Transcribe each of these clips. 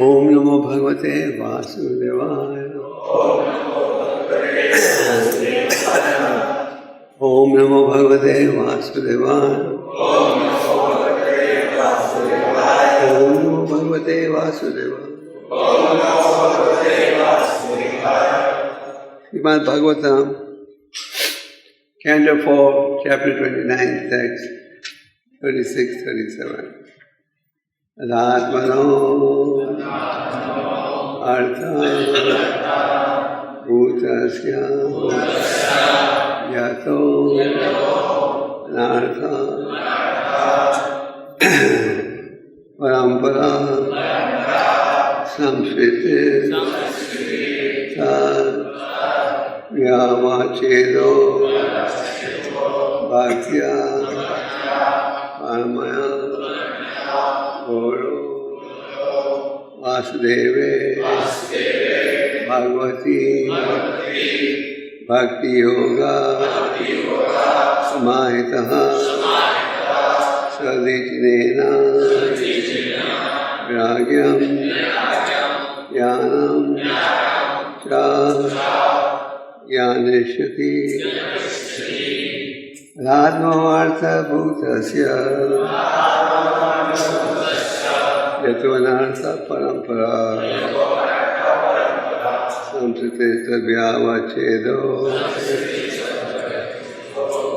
ओम नमो भगवते वासुदेवाय। ओम नमो भगवते वासुदेवाय। ओम नमो भगवते वासुदेवाय। Shrimad Bhagavatam Canto 4, Chapter 29, text 36-37. Adhatmano artha bhutasya yato anartha parampara samskriti tad vyavachedo bhaktya paramaya goro vasudeve bhagavati bhakti yoga samahitaha sadichinena viragyam jnanam cha jnaneshyati Adhatmartha bhutasya yato anartha parampara samskrita vyavachedo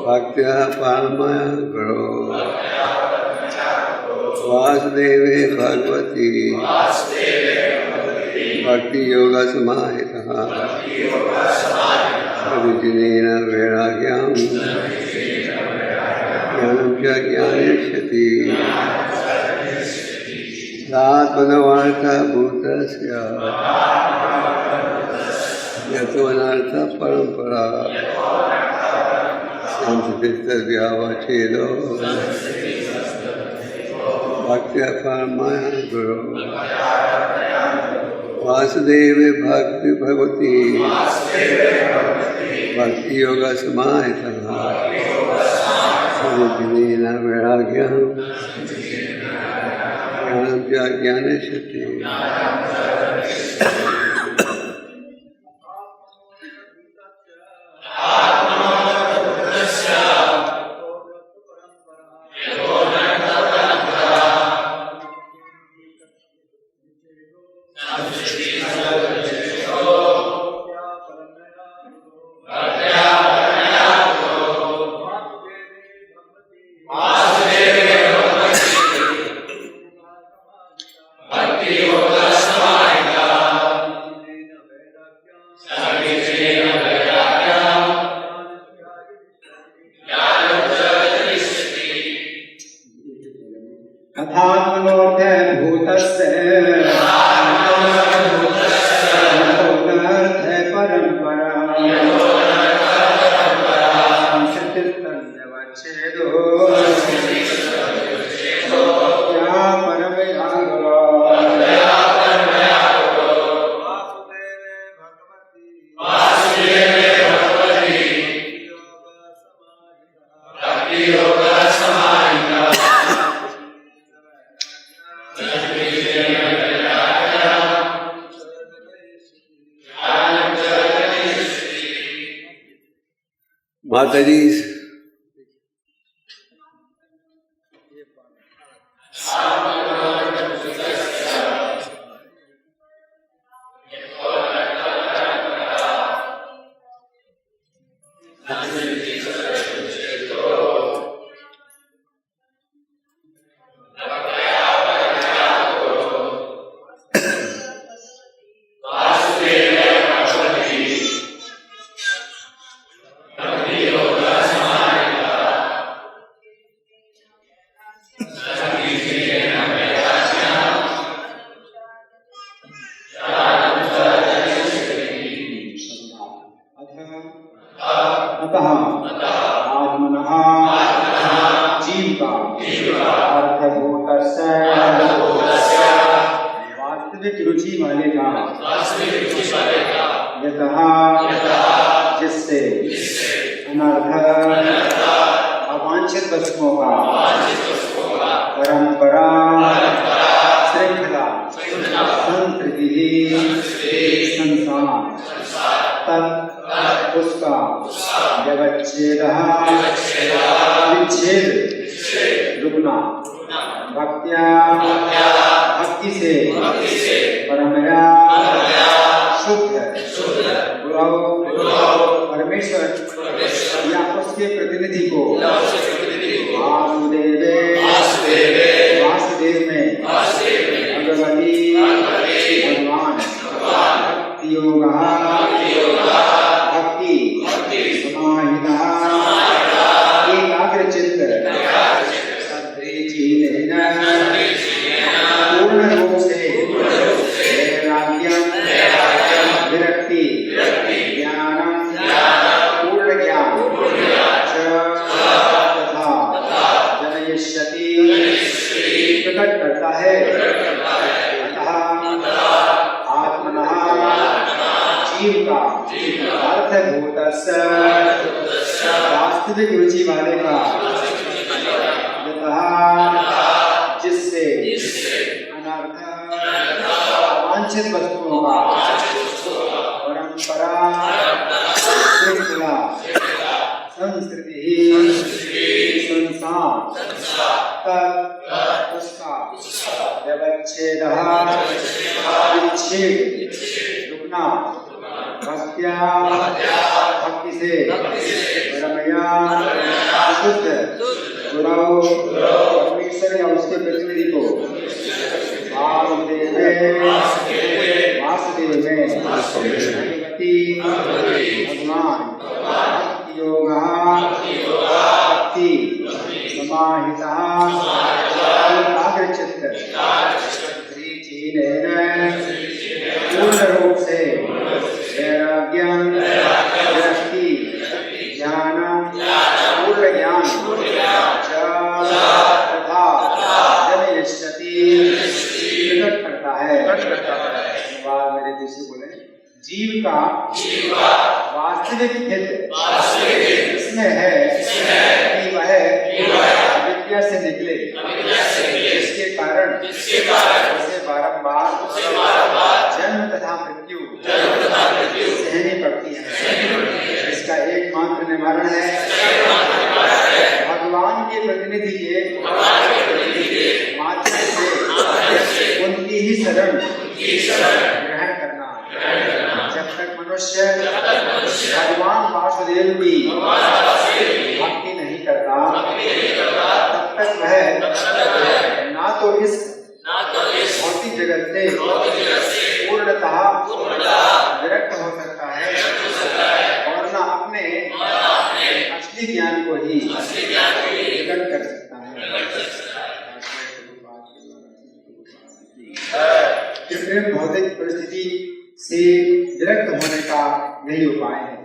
bhaktya paramaya guru vasudeve bhagavati bhakti yoga samahitaha sadichinena vairagyam jnanam cha jnaneshyati Adhatmanavartha bhutasya yato anartha parampara samskrita vyavachedo bhaktya paramaya guru vasudeve bhakti bhagavati bhakti yoga samahitaha sadichinena vairagyam jnanam cha jnaneshyati Mataji, जिससे अनर्थ अवांछित वस्तुओं का परंपरा श्रृंखला विच्छेद रुकना भक्त्या भक्ति से परमया शुद्ध गुरु परमेश्वर या उसके प्रतिनिधि को वासुदेव में भगवती भगवान भक्ति योगा भक्ति समाहिता एकाग्र चित्त पूर्ण रूप से वैराग्यम विरक्ति ज्ञानम पूर्ण ज्ञान तथा जनयिष्यति प्रकट करता है अतः आत्मनः जीव का अर्थभूतस्य वास्तविक रुचि वाले का जिससे अनर्थ अवांछित वस्तुओं का परंपरा श्रृंखला संस्कृति संसार तक उसका व्यवच्छेद विच्छेद रुकना भक्त्या भक्ति से परमया शुद्ध गुरु परमेश्वर या उसके प्रतिनिधि को वासुदेव में भगवती भगवान भक्ति योगा भक्ति समाहिता एकाग्र चित्त पूर्ण रूप से वैराग्यम विरक्ति ज्ञानम पूर्ण ज्ञान तथा जनयिष्यति प्रकट करता है मेरे जैसे बोले जीव का वास्तविक हित इसमें है कि वह अविद्या से निकले इसके कारण उसे बारंबार जन्म तथा मृत्यु सहनी पड़ती है। इसका एकमात्र निवारण है भगवान के प्रतिनिधि के माध्यम से उनकी ही शरण ग्रहण करना। जब तक मनुष्य भगवान वासुदेव की भक्ति नहीं करता तब तक वह ना तो इस भौतिक जगत से पूर्णतः विरक्त हो सकता है और न अपने असली ज्ञान को ही प्रकट कर सकता है। कृत्रिम भौतिक परिस्थिति से विरक्त होने का यही उपाय है।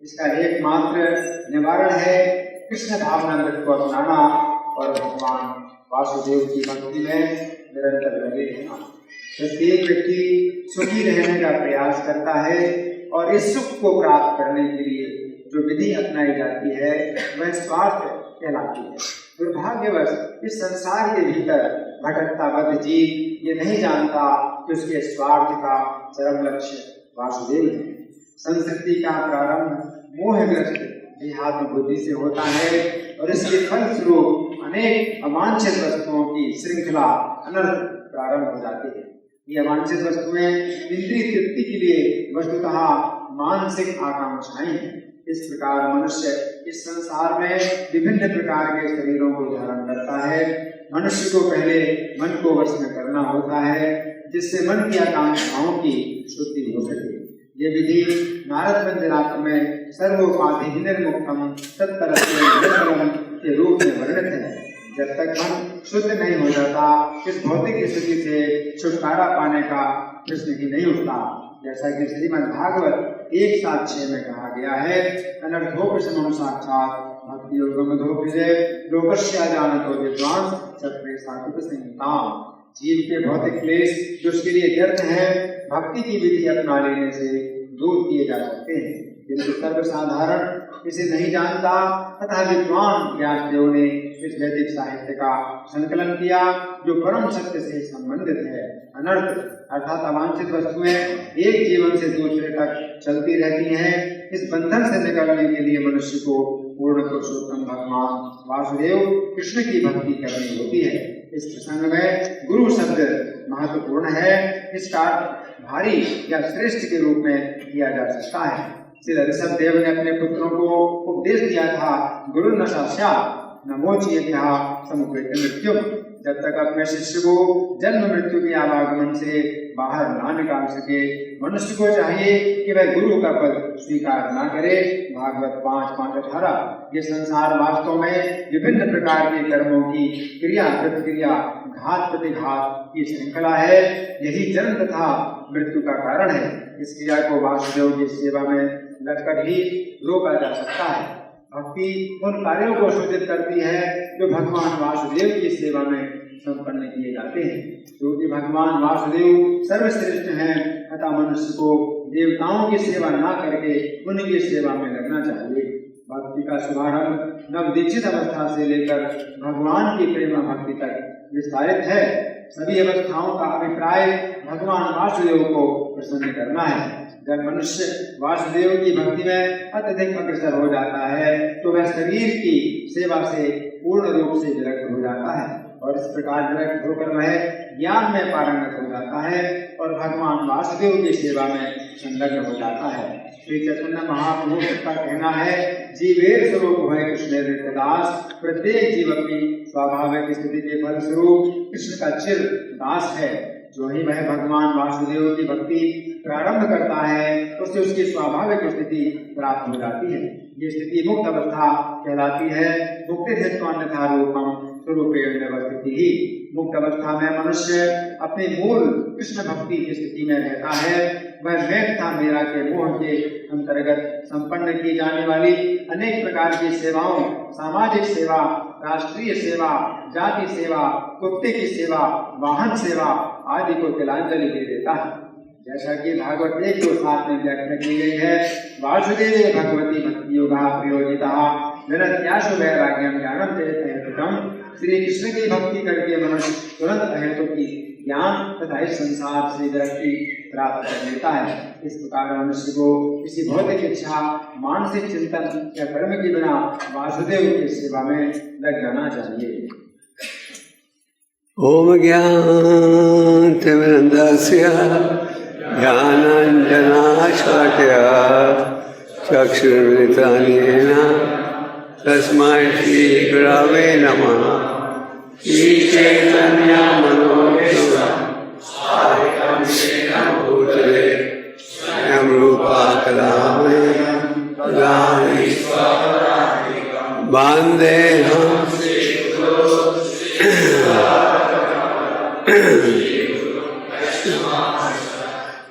इसका एकमात्र निवारण है कृष्ण भावनामृत को अपनाना और भगवान वासुदेव की भक्ति में निरंतर लगे रहना। प्रत्येक व्यक्ति सुखी रहने का प्रयास करता है और इस सुख को प्राप्त करने के लिए जो विधि अपनाई जाती है वह स्वार्थ कहलाती है। दुर्भाग्यवश इस संसार के भीतर भटकता बद्ध जीव ये नहीं जानता कि उसके स्वार्थ का चरम लक्ष्य वासुदेव है। संस्कृति का प्रारंभ मोहग्रस्त देहात्म बुद्धि से होता है और इसके फलस्वरूप अनेक अवांछित वस्तुओं की श्रृंखला अनर्थ प्रारंभ हो जाती है। ये अवांछित वस्तुएं इंद्रिय तृप्ति के लिए वस्तुतः मानसिक आकांक्षाएं हैं। इस प्रकार मनुष्य इस संसार में विभिन्न प्रकार के शरीरों को धारण करता है। मनुष्य को पहले मन को वश में करना होता है जिससे मन की आकांक्षाओं की शुद्धि हो सके। ये विधि नारद पंजरात्र में सर्वोपाधि निर्मुक्तम तत्तरम के रूप में वर्णित है। जब तक मन शुद्ध नहीं हो जाता इस भौतिक स्थिति से छुटकारा पाने का प्रश्न ही नहीं उठता। जैसा कि श्रीमद् भागवत 1:6 में कहा गया है, अनर्थोपशमं साक्षात् भक्ति योगमधोपनिषे लोकस्य जानतो विद्वान सत्रे सात्विक संहिताम। जीव के भौतिक क्लेश जो उसके लिए व्यर्थ है भक्ति की विधि अपना लेने से दूर किए जा सकते हैं, किंतु सर्वसाधारण इसे नहीं जानता। तथा विद्वान व्यासदेव ने इस वैदिक साहित्य का संकलन किया जो परम सत्य से संबंधित है। अनर्थ अर्थात अवांछित वस्तुएं एक जीवन से दूसरे तक चलती रहती हैं। इस बंधन से निकलने के लिए मनुष्य को पूर्ण पुरुषोत्तम भगवान वासुदेव कृष्ण की भक्ति करनी होती है। इस प्रसंग में गुरु शब्द महत्वपूर्ण है। इसका भारी या श्रेष्ठ के रूप में किया जा सकता है। श्री ऋषभ देव ने अपने पुत्रों को उपदेश दिया था, गुरु न साक्षात नमोचियः समुपेत्य मृत्यु। जब तक अपने शिष्य को जन्म मृत्यु के आवागमन से बाहर ना निकाल सके, मनुष्य को चाहिए कि वह गुरु का पद स्वीकार ना करे। भागवत 5:5-18। ये संसार वास्तव में विभिन्न प्रकार के कर्मों की क्रिया प्रतिक्रिया घात प्रतिघात की श्रृंखला है। यही जन्म तथा मृत्यु का कारण है। इस क्रिया को वासुदेव की सेवा में लगकर ही रोका जा सकता है। भक्ति उन कार्यों को सूचित करती है जो भगवान वासुदेव की सेवा में संपन्न किए जाते हैं। क्योंकि भगवान वासुदेव सर्वश्रेष्ठ हैं, अतः मनुष्य को देवताओं की सेवा न करके उनकी सेवा में लगना चाहिए। भक्ति का शुभारंभ नवदीक्षित अवस्था से लेकर भगवान की प्रेम भक्ति तक विस्तारित है। सभी अवस्थाओं का अभिप्राय भगवान वासुदेव को प्रसन्न करना है। जब मनुष्य वासुदेव की भक्ति में अत्यधिक अग्रसर हो जाता है तो वह शरीर की सेवा से पूर्ण रूप से विरक्त हो जाता है और इस प्रकार विरक्त होकर वह ज्ञान में पारंगत हो जाता है और भगवान वासुदेव की सेवा में संलग्न हो जाता है। श्री चैतन्य महाप्रभु का कहना है, जीवेर स्वरूप है कृष्ण दास। प्रत्येक जीव अपनी स्वाभाविक स्थिति के फलस्वरूप कृष्ण का चिर दास है। जो ही वह भगवान वासुदेव की भक्ति प्रारंभ करता है उससे उसकी स्वाभाविक स्थिति प्राप्त हो जाती है। ये स्थिति मुक्त अवस्था कहलाती है। मुक्ति अन्यथा रूपम स्वरूपेण अवस्थिति ही। मुक्त अवस्था में मनुष्य अपनी मूल कृष्ण भक्ति की स्थिति में रहता है। वह मैं तथा मेरा के मोह के अंतर्गत संपन्न की जाने वाली अनेक प्रकार की सेवाओं, सामाजिक सेवा, राष्ट्रीय सेवा, जाति सेवा, कुत्ते की सेवा, वाहन सेवा आदि को तिलांजलि दे देता है। जैसा कि भागवत 1:7 में व्याख्या की गई है, वासुदेवे भगवती भक्ति योगा प्रयोजिता विरत्याशु वैराग्यम ज्ञानम चेतम। श्री कृष्ण की भक्ति करके मनुष्य तुरंत अहेतु की ज्ञान तथा इस संसार से विरक्ति प्राप्त कर लेता है। इस प्रकार मनुष्य को किसी भौतिक इच्छा, मानसिक चिंतन या कर्म के बिना वासुदेव की सेवा में लग जाना चाहिए। ओम ज्ञानतिमिरन्दस्य ज्ञानाञ्जनाशलाकया चक्षुरुन्मिलितं येन तस्मै श्रीगुरवे नमः। श्रीचैतन्यमनोभीष्टं स्थापितं भूतले स्वयं रूपा कलामयं वन्देऽहं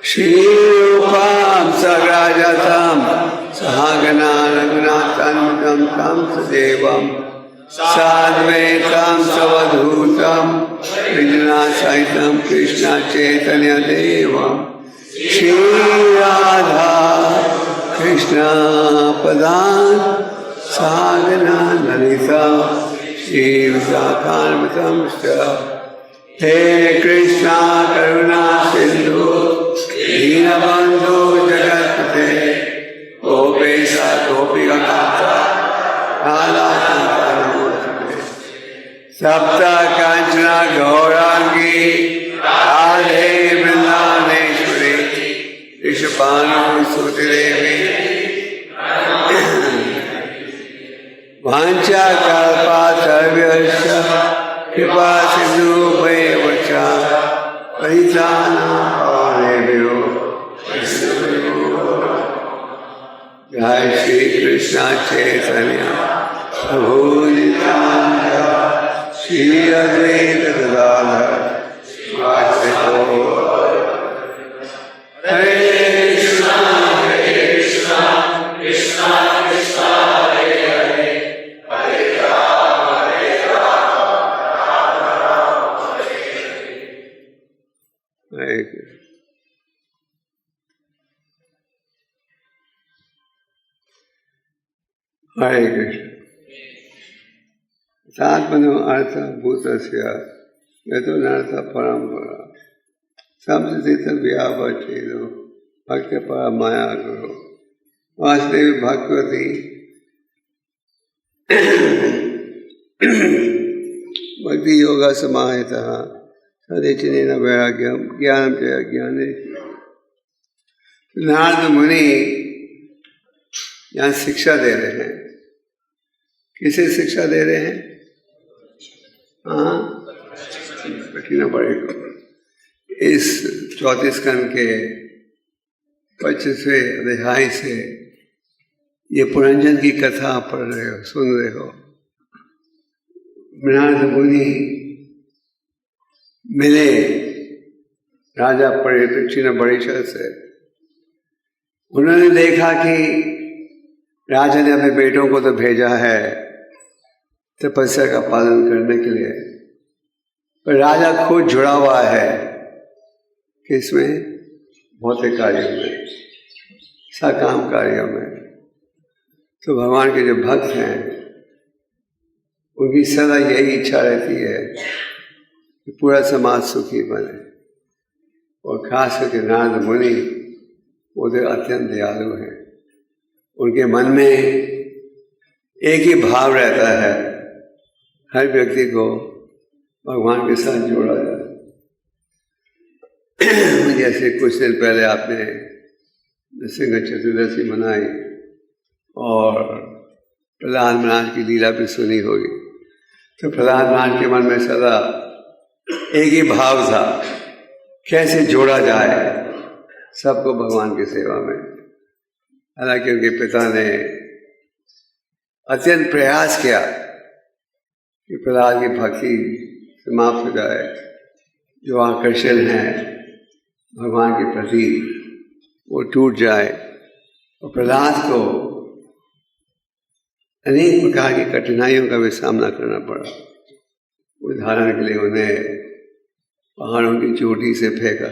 श्रीरूपां सराजतं सहगना रघुनाथान्वितं तं सदेवं साद्वैतं सवधूतं विघ्नसहितं कृष्णचैतन्यदेवं श्रीराधा कृष्णपदान् सहगना ललिता श्रीविशाखान्वितं च। हे कृष्णा करुणा सिंधु दीनबंधु जगत्पते गोपेशा गोपिकान्ता राधा नमोस्तुते। सप्त कांचना गौरांगी राधे वृंदावनेश्वरी ऋषभानुसुतदेवी वाञ्छाकल्पतरुभ्यश्च कृपा सिन्धुभ्येव च पतितानां पावनेभ्यो जय श्री कृष्ण चैतन्य प्रभु नित्यानंद श्री अद्वैत गदाधर श्रीवासादि हरे कृष्णा कृष्णा कृष्णा हरे हरे हरे राम हरे कृष्ण। हरे कृष्ण। सात्मनो अर्थ भूतस्य यतो नर्थ परम्परा संस्थित व्यापचेदो भक्त पर माया गुरु। वासुदेव भगवती भक्ति योगा समाहितः सदैचिनेन वैराग्यम ज्ञानम च अज्ञाने। नारद मुनि यहाँ शिक्षा दे रहे हैं। किसे शिक्षा दे रहे हैं? हाँ, बैठना पड़ेगा। इस 34 स्कंद के 25वें अध्याय से ये पुरंजन की कथा पढ़ रहे हो, सुन रहे हो। नारद मुनि मिले राजा परीक्षित परीक्षित से। उन्होंने देखा कि राजा ने अपने बेटों को तो भेजा है तपस्या का पालन करने के लिए, पर राजा खुद जुड़ा हुआ है किसमें? भौतिक कार्यों में, सकाम कार्यों में। तो भगवान के जो भक्त हैं उनकी सदा यही इच्छा रहती है कि पूरा समाज सुखी बने। और खास करके नारद मुनि वो तो अत्यंत दयालु हैं। उनके मन में एक ही भाव रहता है, हर व्यक्ति को भगवान के साथ जोड़ा जाए। जैसे कुछ दिन पहले आपने नृसिंह चतुर्दशी मनाई और प्रहलाद महाराज की लीला भी सुनी होगी। तो प्रहलाद महाराज के मन में सदा एक ही भाव था, कैसे जोड़ा जाए सबको भगवान की सेवा में। हालांकि उनके पिता ने अत्यंत प्रयास किया कि प्रहलाद की भक्ति समाप्त हो जाए, जो आकर्षण है भगवान के प्रति वो टूट जाए। और प्रहलाद को अनेक प्रकार की कठिनाइयों का भी सामना करना पड़ा। उदाहरण के लिए उन्हें पहाड़ों की चोटी से फेंका,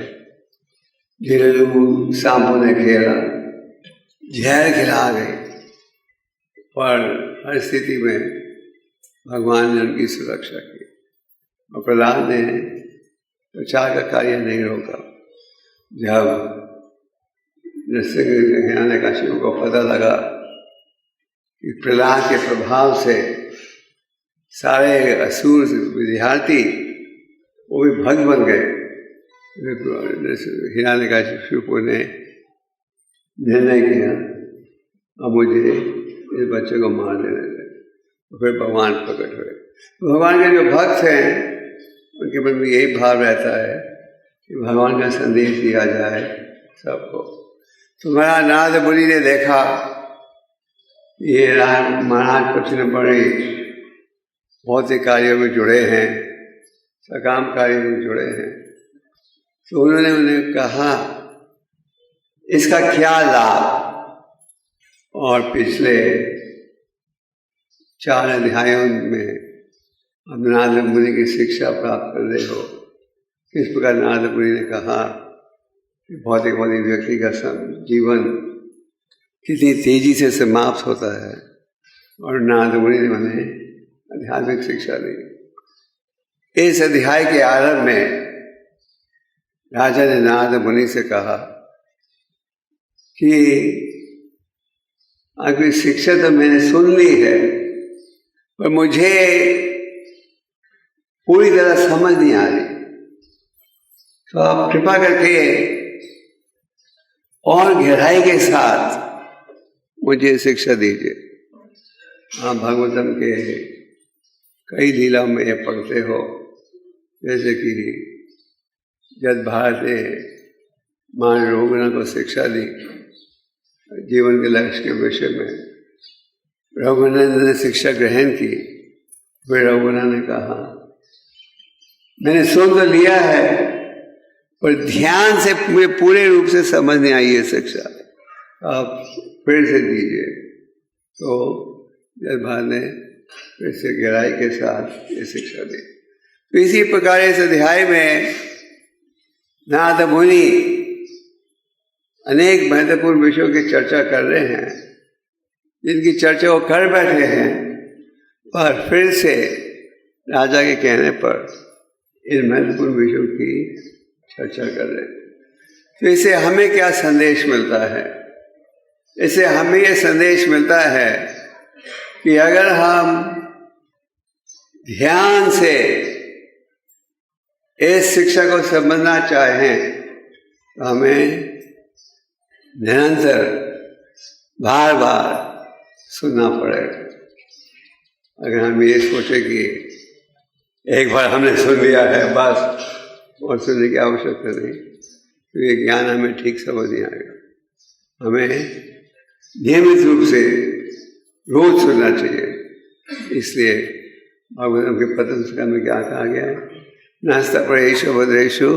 घिरलू सांपों ने घेरा, जहर खिला गए, पर हर स्थिति में भगवान ने उनकी सुरक्षा की। और प्रहलाद ने प्रचार का कार्य नहीं रोका। जब हिरण्यकशिपु को पता लगा कि प्रहलाद के प्रभाव से सारे असुर विद्यार्थी वो भी भक्त बन गए, हिरण्यकशिपु ने निर्णय किया अब मुझे इस बच्चे को मार देने लगे। तो फिर भगवान प्रकट हुए। भगवान के जो भक्त हैं उनके मन में यही भाव रहता है कि भगवान का संदेश दिया जाए सबको। तो महाराज नारद मुनि ने देखा ये महाराज कुछ बड़े भौतिक कार्यों में जुड़े हैं, सकाम कार्यों में जुड़े हैं। तो उन्होंने उन्हें कहा इसका क्या लाभ। और पिछले 4 अध्यायों में अब नारद मुनि की शिक्षा प्राप्त कर रहे हो। किस प्रकार नारद मुनि ने कहा कि भौतिक व्यक्ति का जीवन कितनी तेजी से समाप्त होता है, और नारद मुनि ने उन्हें आध्यात्मिक शिक्षा दी। इस अध्याय के आरंभ में राजा ने नारद मुनि से कहा कि आपकी शिक्षा तो मैंने सुन ली है, पर मुझे पूरी तरह समझ नहीं आ रही, तो आप कृपा करके और गहराई के साथ मुझे शिक्षा दीजिए। आप भागवतम के कई लीलाओं में ये पढ़ते हो, जैसे कि जब भारत ने मां रघुनाथ को शिक्षा दी जीवन के लक्ष्य के विषय में, रघुनाथ ने शिक्षा ग्रहण की। फिर रघुनाथ ने कहा मैंने सुन तो लिया है, पर ध्यान से मुझे पूरे रूप से समझ नहीं आई ये शिक्षा, आप फिर से दीजिए। तो जब भारत ने फिर से गहराई के साथ ये शिक्षा दी। तो इसी प्रकार इस अध्याय में नारद मुनि अनेक महत्वपूर्ण विषयों की चर्चा कर रहे हैं, जिनकी चर्चा वो कर बैठे हैं, पर फिर से राजा के कहने पर इन महत्वपूर्ण विषयों की चर्चा कर रहे हैं। तो इससे हमें क्या संदेश मिलता है? इससे हमें ये संदेश मिलता है कि अगर हम ध्यान से इस शिक्षा को समझना चाहें तो हमें निरंतर बार बार सुनना पड़ेगा। अगर हम ये सोचे कि एक बार हमने सुन लिया है बस और सुनने की आवश्यकता नहीं, तो ये ज्ञान हमें ठीक समझ नहीं आएगा। हमें नियमित रूप से रोज सुनना चाहिए। इसलिए भागवतम के प्रथम स्कंद में क्या कहा गया है? नास्ता परेशु भद्रेशु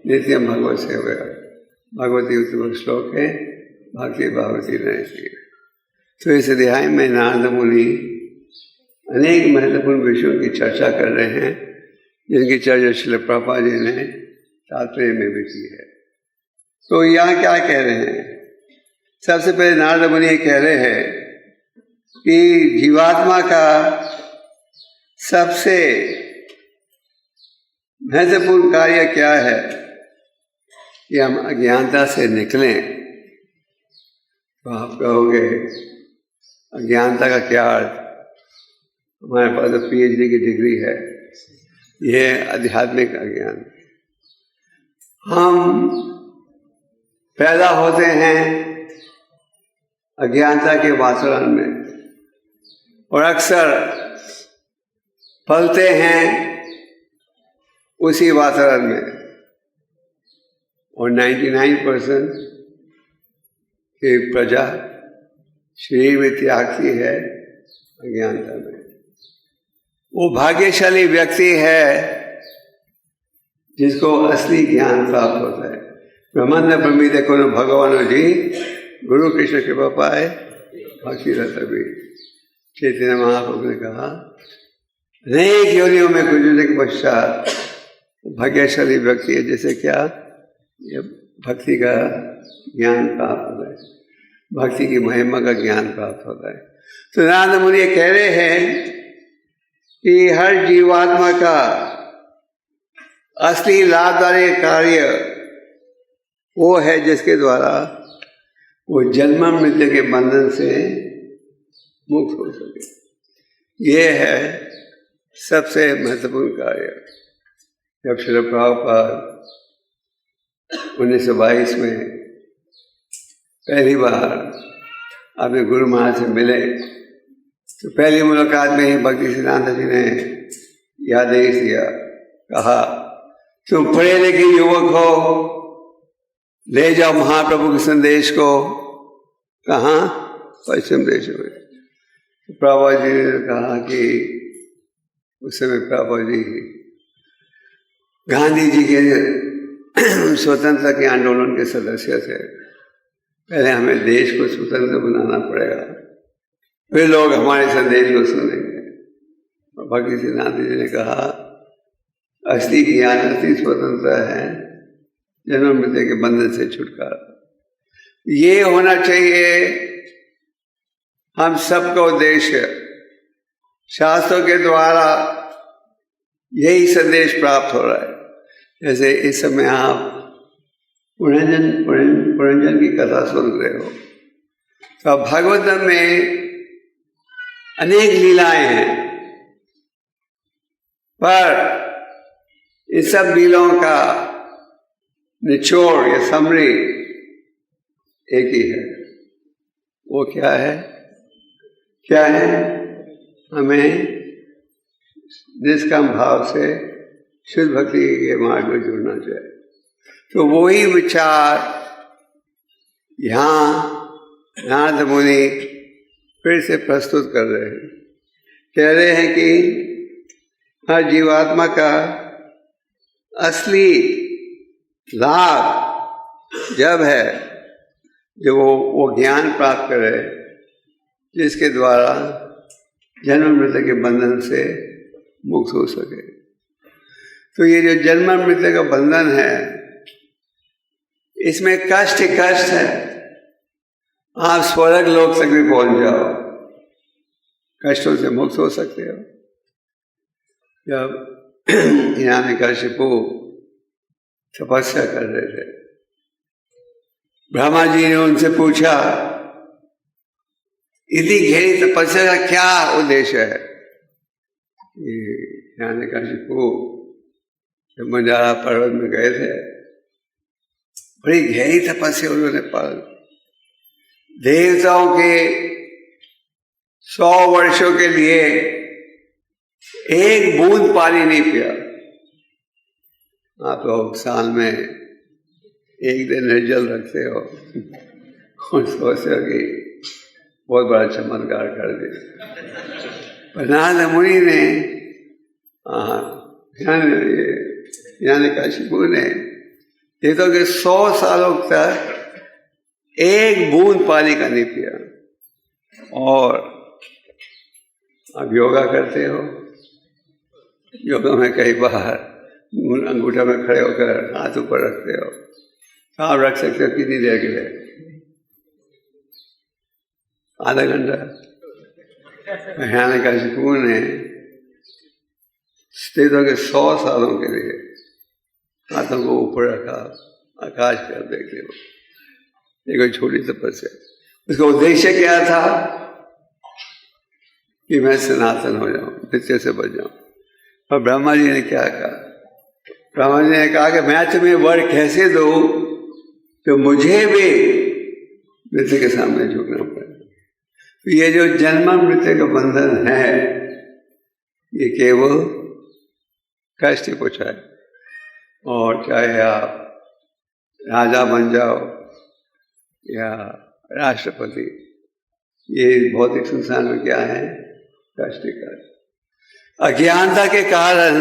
नित्यम भगवत सेवया। भगवती उत्तम श्लोक है, भक्ति भागवती नैसी। तो इस अध्याय में नारद मुनि अनेक महत्वपूर्ण विषयों की चर्चा कर रहे हैं, जिनकी चर्चा श्रील प्रभुपाद जी ने तात्पर्य में भी की है। तो यहाँ क्या कह रहे हैं? सबसे पहले नारद मुनि कह रहे हैं कि जीवात्मा का सबसे महत्वपूर्ण कार्य क्या है कि हम अज्ञानता से निकलें। तो आप कहोगे अज्ञानता का क्या अर्थ? हमारे पास तो पीएचडी की डिग्री है, यह आध्यात्मिक अज्ञान। हम पैदा होते हैं अज्ञानता के वातावरण में और अक्सर पलते हैं उसी वातावरण में, और 99% की प्रजा शरीर में त्यागती है अज्ञानता में। वो भाग्यशाली व्यक्ति है जिसको असली ज्ञान प्राप्त होता है। ब्रह्मांड प्रमित को भगवान जी गुरु कृष्ण कृपा पाए भक्ति रत भी। चैतन्य महाप्रभु ने कहा अनेक योनियों में गुजरने के पश्चात भाग्यशाली व्यक्ति है, जैसे क्या ये भक्ति का ज्ञान प्राप्त होता है, भक्ति की महिमा का ज्ञान प्राप्त होता है। तो नारद मुनि कह रहे हैं कि हर जीवात्मा का असली लाभदायक कार्य वो है जिसके द्वारा वो जन्म मृत्यु के बंधन से मुक्त हो सके। ये है सबसे महत्वपूर्ण कार्य। जब श्री प्रभुपाद 1922 में पहली बार अपने गुरु महाराज से मिले, तो पहली मुलाकात में ही भक्ति सिद्धांत जी ने यह आदेश दिया, कहा तुम पढ़े लिखे युवक हो, ले जाओ महाप्रभु के संदेश को। कहाँ? पश्चिम देश में। तो प्रभुपाद जी ने कहा कि उस समय प्रभुपाद जी गांधी जी के स्वतंत्रता के आंदोलन के सदस्य थे। पहले हमें देश को स्वतंत्र बनाना पड़ेगा, फिर लोग हमारे संदेश को सुनेंगे। और भक्ति सिद्धांत जी ने कहा असली ज्ञान असली स्वतंत्रता है जन्म मृत्यु के बंधन से छुटकारा। ये होना चाहिए हम सबका उद्देश्य। शास्त्रों के द्वारा यही संदेश प्राप्त हो रहा है। जैसे इस समय आप पुरंजन की कथा सुन रहे हो, तो भागवतम में अनेक लीलाएं हैं, पर इन सब लीलाओं का निचोड़ या समरी एक ही है। वो क्या है? क्या है? हमें निष्काम भाव से शुद्ध भक्ति के मार्ग में जुड़ना चाहिए। तो वही विचार यहाँ नारद मुनि फिर से प्रस्तुत कर रहे हैं। कह रहे हैं कि हर जीवात्मा का असली लाभ जब है जब वो ज्ञान प्राप्त करे जिसके द्वारा जन्म मृत्यु के बंधन से मुक्त हो सके। तो ये जो जन्म मृत्यु का बंधन है, इसमें कष्ट ही कष्ट है। आप स्वर्ग लोक तक भी पहुंच जाओ, कष्टों से मुक्त हो सकते हो। जब हिरण्यकशिपु तपस्या कर रहे थे, ब्रह्मा जी ने उनसे पूछा इतनी गहरी तपस्या का क्या उद्देश्य है? हिरण्यकशिपु जब मंडारा पर्वत में गए थे, बड़ी गहरी तपस्या उन्होंने पाल। देवताओं के 100 वर्षों के लिए एक बूंद पानी नहीं पिया। आप लोग साल में एक दिन निर्जल रखते हो और सोचते हो कि बहुत बड़ा चमत्कार कर दिया। पर नारद मुनि ने हिरण्यकशिपु ने देवताओं के 100 सालों तक एक बूंद पानी का नहीं पिया। और अब योगा करते हो, योगा में कई बार अंगूठा में खड़े होकर हाथ ऊपर रखते हो, तो आप रख सकते हो कितनी देर के लिए? आधा घंटा। हिरण्यकशिपु ने देवताओं के 100 सालों के लिए हाथों को ऊपर रखा, आकाश कर देखते हो। ये कोई छोटी तपस्या। उसका उद्देश्य क्या था? कि मैं सनातन हो जाऊं, नित्य से बच जाऊं। और ब्रह्मा जी ने क्या कहा? ब्रह्मा जी ने कहा कि मैं तुम्हें वर कैसे दूं तो मुझे भी मृत्यु के सामने झुकना पड़े। तो ये जो जन्म मृत्यु का बंधन है, ये केवल कष्ट पहुंचाए। और चाहे आप राजा बन जाओ या राष्ट्रपति, ये भौतिक संसार में क्या है? कष्ट का। अज्ञानता के कारण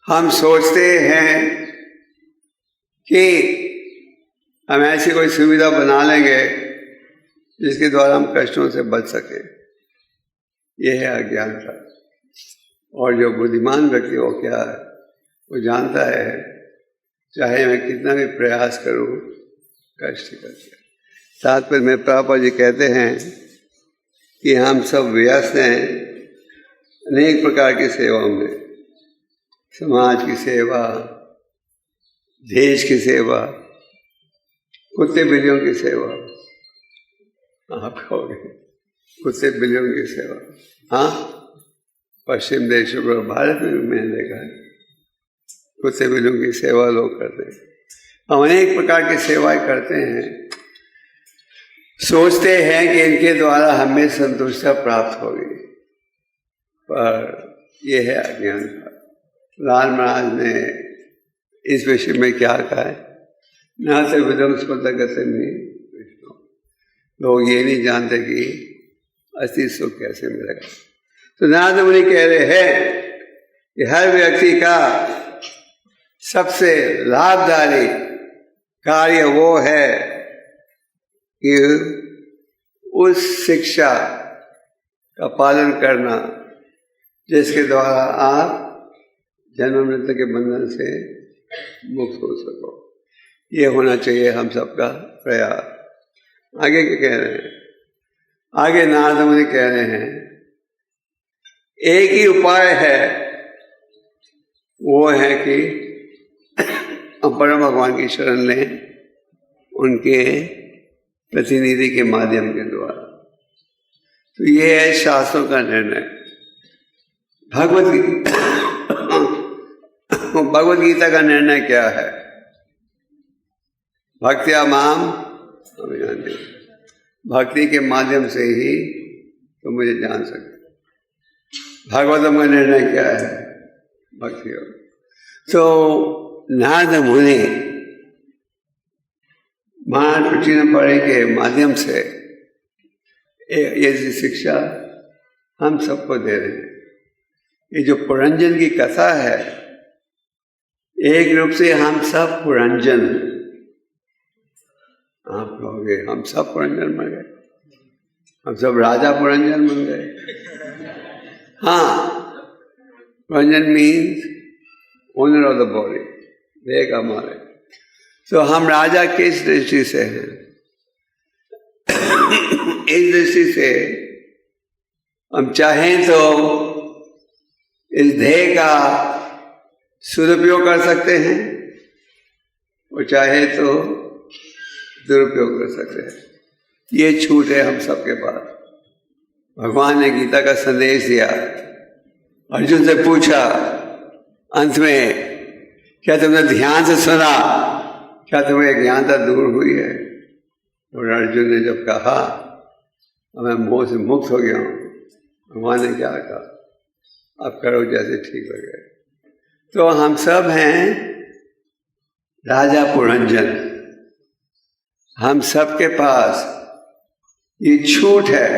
हम सोचते हैं कि हम ऐसी कोई सुविधा बना लेंगे जिसके द्वारा हम कष्टों से बच सके। यह है अज्ञानता। और जो बुद्धिमान व्यक्ति हो क्या है, वो जानता है चाहे मैं कितना भी प्रयास करूं, कष्ट करते। तात्पर्य में प्रभुपाद जी कहते हैं कि हम सब व्यस्त हैं अनेक प्रकार की सेवाओं में, समाज की सेवा, देश की सेवा, कुत्ते बिल्लियों की सेवा। आप कहोगे कुत्ते बिल्लियों की सेवा? हाँ, पश्चिम देशों में, भारत में भी मैंने देखा है कुत्ते बिल्लियों की सेवा लोग करते हैं। हम अनेक प्रकार की सेवाएं करते हैं, सोचते हैं कि इनके द्वारा हमें संतुष्टि प्राप्त होगी, पर यह है अज्ञानता। लाल महाराज ने इस विषय में क्या कहा है? न से विध्वंसपतगत नहीं। लोग ये नहीं जानते कि असली सुख कैसे मिलेगा। तो नारद मुनि कह रहे हैं कि हर व्यक्ति का सबसे लाभदायी कार्य वो है कि उस शिक्षा का पालन करना जिसके द्वारा आप जन्म मृत्यु के बंधन से मुक्त हो सको। ये होना चाहिए हम सबका प्रयास। आगे क्या कह रहे हैं? आगे नारद मुनि कह रहे हैं एक ही उपाय है, वो है कि हम परम भगवान की शरण लें, उनके प्रतिनिधि के माध्यम के द्वारा। तो ये है शास्त्रों का निर्णय। भगवद गीता का निर्णय क्या है? भक्त्या माम अभिजानते। भक्ति के माध्यम से ही तो मुझे जान सकते। भागवतम का निर्णय क्या है? भक्ति योग। तो नारद मुनि महान प्राचीन पढ़े के माध्यम से ये शिक्षा हम सबको दे रहे हैं। ये जो पुरंजन की कथा है, एक रूप से हम सब पुरंजन हैं। आप कहोगे हम सब पुरंजन बन गए, हम सब राजा पुरंजन बन गए। हाँ, Puranjan means owner of the body, देह का मालिक। तो हम राजा किस दृष्टि से हैं? इस दृष्टि से हम चाहें तो इस देह का सदुपयोग कर सकते हैं और चाहे तो दुरुपयोग कर सकते हैं। ये छूट है हम सबके पास। भगवान ने गीता का संदेश दिया अर्जुन से पूछा अंत में, क्या तुमने ध्यान से सुना? क्या तुम्हें अज्ञानता दूर हुई है? और अर्जुन ने जब कहा मैं मोह से मुक्त हो गया हूँ, भगवान ने क्या कहा, अब करो जैसे ठीक लगे। तो हम सब हैं राजा पुरंजन, हम सब के पास ये छूट है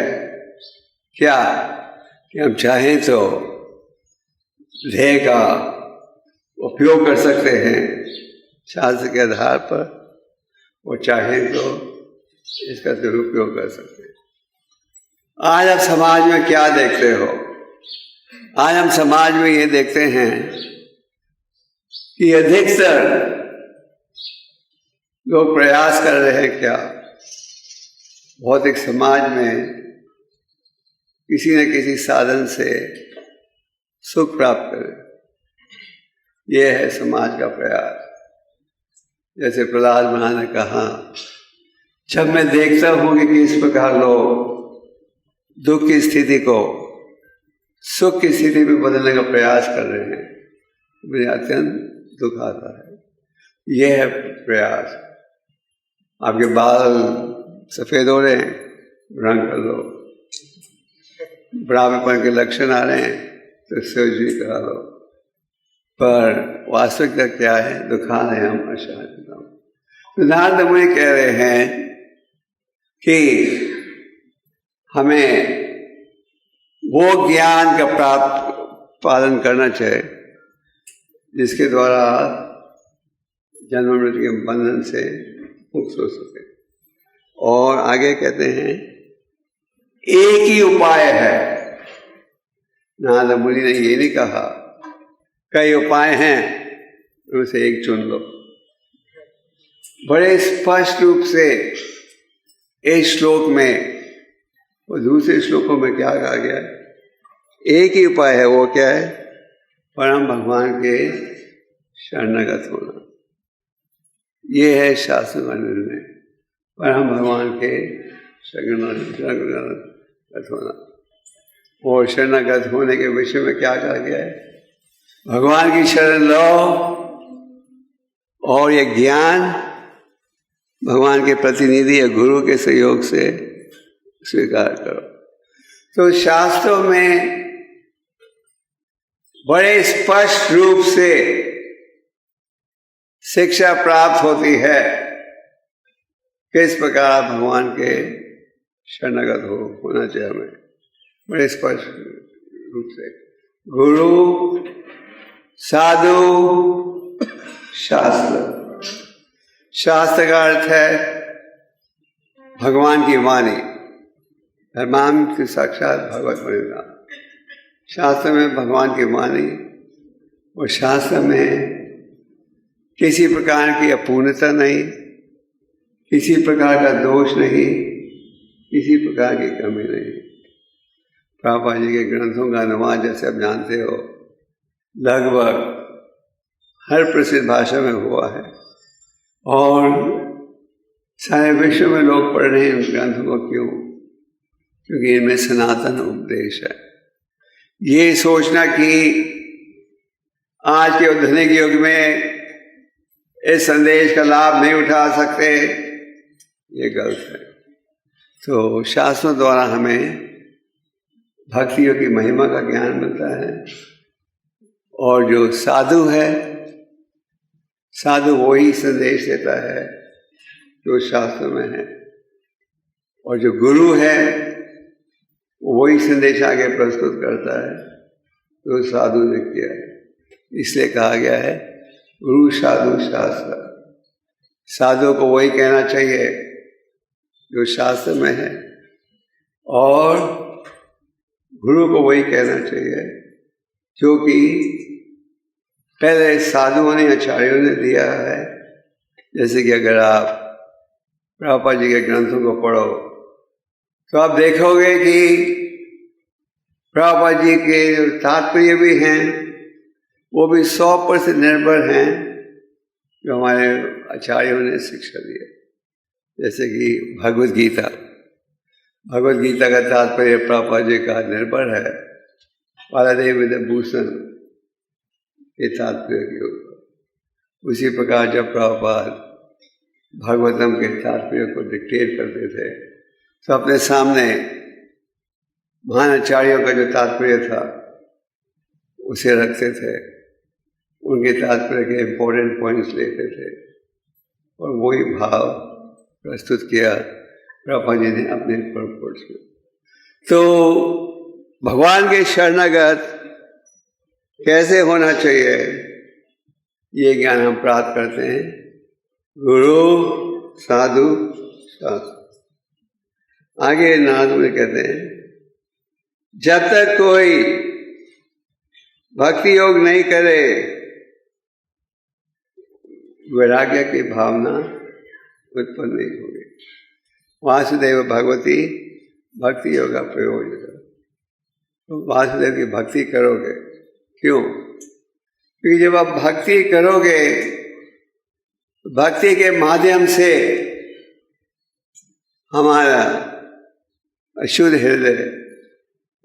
क्या कि हम चाहें तो देह का उपयोग कर सकते हैं शास्त्र के आधार पर, और चाहें तो इसका दुरुपयोग कर सकते हैं। आज आप समाज में क्या देखते हो? आज हम समाज में ये देखते हैं कि अधिकतर लोग प्रयास कर रहे हैं क्या, भौतिक समाज में किसी न किसी साधन से सुख प्राप्त करें। ये है समाज का प्रयास। जैसे प्रहलाद महाराज ने कहा, जब मैं देखता हूं कि किस प्रकार लोग दुख की स्थिति को सुख की स्थिति में बदलने का प्रयास कर रहे हैं, मुझे अत्यंत दुख आता है। यह है प्रयास। आपके बाल सफेद हो रहे हैं, रंग कर लो। बुढ़ापेपन के लक्षण आ रहे हैं तो सर्जरी करा लो। पर वास्तविकता क्या है? दुखा रहे हम अशांत। सिद्धार्थ मुनि कह रहे हैं कि हमें वो ज्ञान का पालन करना चाहिए जिसके द्वारा जन्म मृत्यु के बंधन से मुक्त हो सके। और आगे कहते हैं एक ही उपाय है। नारद मुनि ने ये नहीं कहा कई उपाय हैं, उनसे एक चुन लो। बड़े स्पष्ट रूप से इस श्लोक में और दूसरे श्लोकों में क्या कहा गया है? एक ही उपाय है। वो क्या है? परम भगवान के शरणागत होना। ये है शास्त्र का निर्णय, परम भगवान के शरणागत होना। और शरणागत होने के विषय में क्या कहा गया है? भगवान की शरण लो और ये ज्ञान भगवान के प्रतिनिधि या गुरु के सहयोग से स्वीकार करो। तो शास्त्रों में बड़े स्पष्ट रूप से शिक्षा प्राप्त होती है किस प्रकार भगवान के शरणागत होना चाहिए हमें, बड़े स्पष्ट रूप से। गुरु, साधु, शास्त्र। शास्त्र का अर्थ है भगवान की वाणी, धर्माम की साक्षात भगवत बनेगा। शास्त्र में भगवान की वाणी, और शास्त्र में किसी प्रकार की अपूर्णता नहीं, किसी प्रकार का दोष नहीं, किसी प्रकार की कमी नहीं। प्रभुपाद जी के ग्रंथों का अनुवाद जैसे आप जानते हो लगभग हर प्रसिद्ध भाषा में हुआ है, और सारे विश्व में लोग पढ़ रहे हैं उन ग्रंथों को। क्यों? क्योंकि इनमें सनातन उपदेश है। ये सोचना कि आज के आधुनिक युग में इस संदेश का लाभ नहीं उठा सकते, ये गलत है। तो शास्त्रों द्वारा हमें भक्तियों की महिमा का ज्ञान मिलता है, और जो साधु है, साधु वही संदेश देता है जो शास्त्र में है, और जो गुरु है वही संदेश आगे प्रस्तुत करता है जो साधु ने किया है। इसलिए कहा गया है गुरु साधु शास्त्र। साधु को वही कहना चाहिए जो शास्त्र में है, और गुरु को वही कहना चाहिए जो कि पहले साधुओं ने, आचार्यों ने दिया है। जैसे कि अगर आप प्रभुपाद जी के ग्रंथों को पढ़ो तो आप देखोगे कि प्रभुपाद जी के जो तात्पर्य भी हैं वो भी 100% निर्भर हैं जो हमारे आचार्यों ने शिक्षा दी है। जैसे कि भगवद गीता, भगवद गीता का तात्पर्य प्रभुपाद जी का निर्भर है, पालादेव विभूषण के तात्पर्य के ऊपर। उसी प्रकार जब प्रभुपाद भागवतम के तात्पर्य को डिक्टेट करते थे तो अपने सामने महानाचार्यों का जो तात्पर्य था उसे रखते थे, उनके तात्पर्य के इम्पोर्टेंट पॉइंट्स लेते थे और वही भाव प्रस्तुत किया प्रभुपाद जी ने अपने परपोर्ट्स में। तो भगवान के शरणागत कैसे होना चाहिए ये ज्ञान हम प्राप्त करते हैं गुरु साधु शास्त्र। आगे नारद मुनि कहते हैं जब तक कोई भक्ति योग नहीं करे वैराग्य की भावना उत्पन्न नहीं होगी। वासुदेव भगवती भक्ति योग का प्रयोजन। तो वासुदेव की भक्ति करोगे, क्यों? क्योंकि जब आप भक्ति करोगे भक्ति के माध्यम से हमारा अशुद्ध हृदय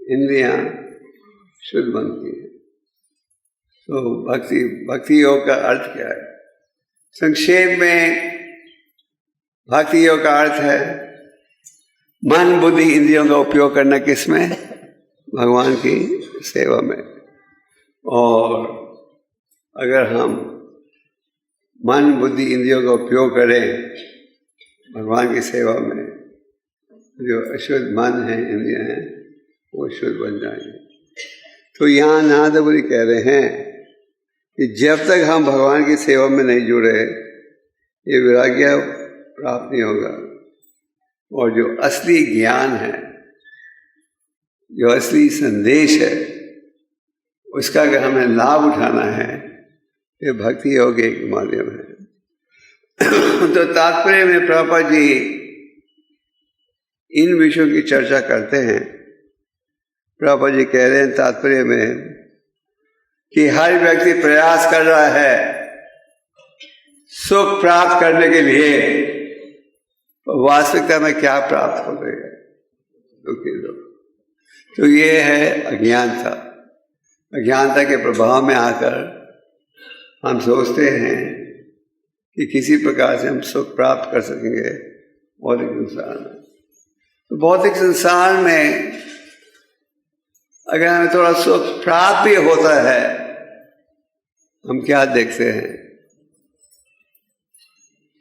इंद्रियां शुद्ध बनती है। तो भक्ति योग का अर्थ क्या है? संक्षेप में भक्ति योग का अर्थ है मन बुद्धि इंद्रियों का उपयोग करना किसमें? भगवान की सेवा में। और अगर हम मन बुद्धि इंद्रियों का उपयोग करें भगवान की सेवा में, जो अशुद्ध मन है इंद्रियां हैं वो शुद्ध बन जाएंगे। तो यहाँ नारद मुनि कह रहे हैं कि जब तक हम भगवान की सेवा में नहीं जुड़े ये वैराग्य प्राप्त नहीं होगा। और जो असली ज्ञान है, जो असली संदेश है, उसका अगर हमें लाभ उठाना है ये भक्ति योग एक माध्यम है। तो तात्पर्य में प्रभुपाद जी इन विषयों की चर्चा करते हैं। प्रभुपाद जी कह रहे हैं तात्पर्य में कि हर व्यक्ति प्रयास कर रहा है सुख प्राप्त करने के लिए, वास्तविकता में क्या प्राप्त हो गया? दुखी लोग। तो ये है अज्ञानता। अज्ञानता के प्रभाव में आकर हम सोचते हैं कि किसी प्रकार से हम सुख प्राप्त कर सकेंगे भौतिक संसार में। तो भौतिक संसार में अगर हमें थोड़ा सुख प्राप्त भी होता है, हम क्या देखते हैं?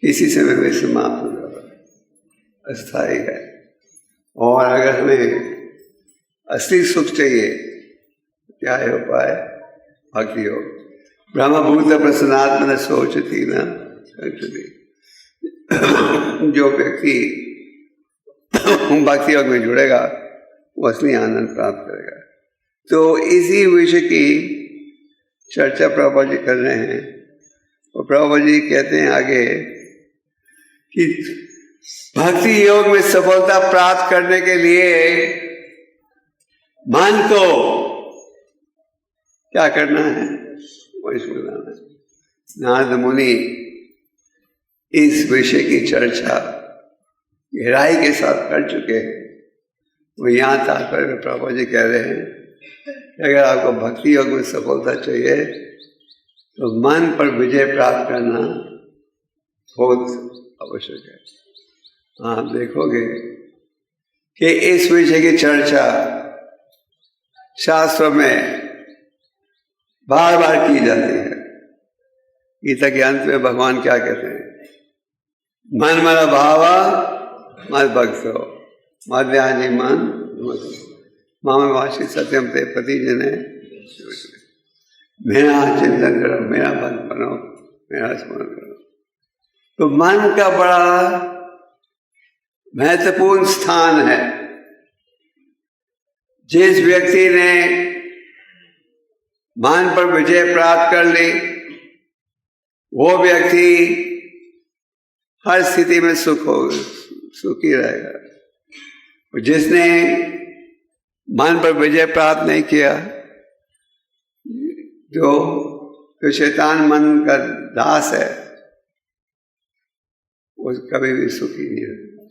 किसी समय में समाप्त हो जाता है, अस्थायी है। और अगर हमें असली सुख चाहिए, क्या है उपाय? भक्ति योग। ब्रह्मभूत प्रसन्नात्मन सोचती न संशति। जो व्यक्ति भक्ति योग में जुड़ेगा वो असली आनंद प्राप्त करेगा। तो इसी विषय की चर्चा प्रभुपाद जी कर रहे हैं। और प्रभुपाद जी कहते हैं आगे कि भक्ति योग में सफलता प्राप्त करने के लिए मन को क्या करना है? वही सुनाना है। नारद मुनि इस विषय की चर्चा गहराई के साथ कर चुके हैं। वो यहाँ तात्पर्य में प्रभुपाद जी कह रहे हैं कि अगर आपको भक्ति योग में सफलता चाहिए तो मन पर विजय प्राप्त करना बहुत आवश्यक है। आप देखोगे कि इस विषय की चर्चा शास्त्रों में बार बार की जाती है। गीता के अंत में भगवान क्या कहते हैं? मन मना भावा मत भक्तो मध्यान्हि मन माम वाशी सत्यम ते पति जने। मेरा चिंतन करो, मेरा भक्त बनो, मेरा स्मरण करो। तो मन का बड़ा महत्वपूर्ण स्थान है। जिस व्यक्ति ने मन पर विजय प्राप्त कर ली वो व्यक्ति हर स्थिति में सुखी रहेगा। और जिसने मन पर विजय प्राप्त नहीं किया, जो शैतान मन का दास है, वो कभी भी सुखी नहीं रहता।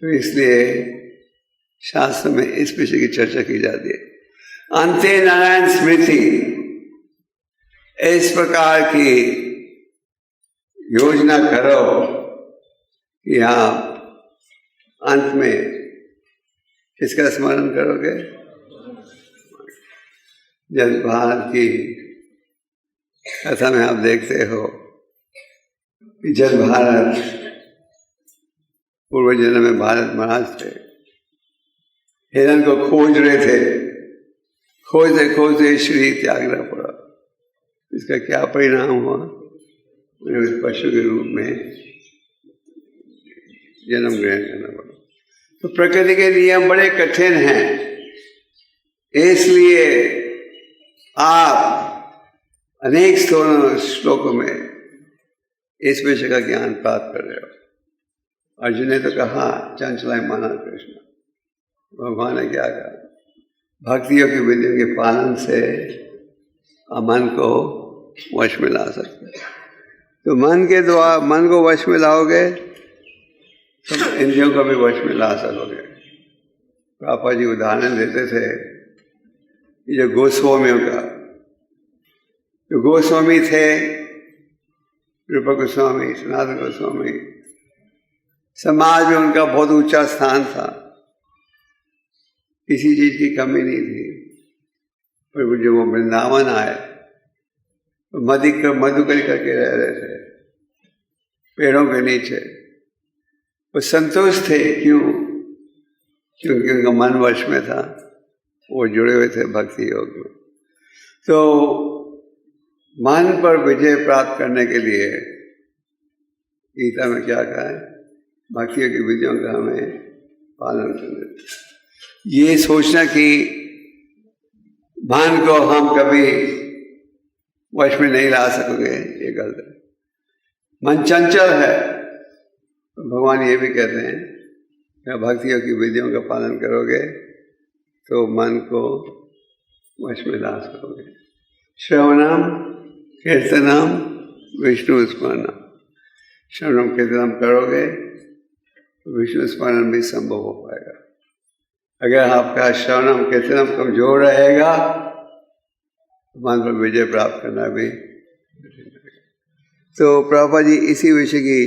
तो इसलिए शास्त्र में इस विषय की चर्चा की जाती है। अंते नारायण स्मृति, इस प्रकार की योजना करो कि आप अंत में किसका स्मरण करोगे? जब भारत की कथा में आप देखते हो कि जब भारत पूर्व जन्म में भारत महाराज थे, हिरण को खोज रहे थे, खोजते खोजते श्री त्यागना पड़ा। इसका क्या परिणाम हुआ? उन्हें उस पशु के रूप में जन्म ग्रहण करना पड़ा। तो प्रकृति के नियम बड़े कठिन हैं, इसलिए आप अनेक श्लोकों में इस विषय का ज्ञान प्राप्त कर रहे हो। अर्जुन ने तो कहा चंचलाय माना कृष्ण, भगवान ने क्या कहा? भक्तियों की विधियों के पालन से मन को वश में ला सकते। तो मन के द्वारा मन को वश में लाओगे तो इंद्रियों को भी वश में ला सकोगे। पापा जी उदाहरण देते थे कि जो गोस्वामियों का, जो गोस्वामी थे, रूप गोस्वामी, सनातन गोस्वामी, समाज में उनका बहुत ऊंचा स्थान था, किसी चीज की कमी नहीं थी। पर जब वो वृंदावन आए तो मधुकरी करके रह रहे थे पेड़ों के नीचे। वो संतोष थे, क्यों? क्योंकि उनका मन वश में था, वो जुड़े हुए थे भक्ति योग में। तो मन पर विजय प्राप्त करने के लिए गीता में क्या कहा है? भक्तियों की विधियों का हमें पालन करना। ये सोचना कि मन को हम कभी वश में नहीं ला सकोगे, ये गलत है। मन चंचल है, तो भगवान ये भी कहते हैं कि भक्तियों की विधियों का पालन करोगे तो मन को वश में ला सकोगे। श्रवणम कीर्तनम विष्णु स्मरणम, श्रवणम कीर्तनम करोगे तो विष्णु स्मरण भी संभव हो पाएगा। अगर आपका श्रवणम कीर्तनम कमजोर रहेगा तो मन पर विजय प्राप्त करना भी। तो प्रभुपाद जी इसी विषय की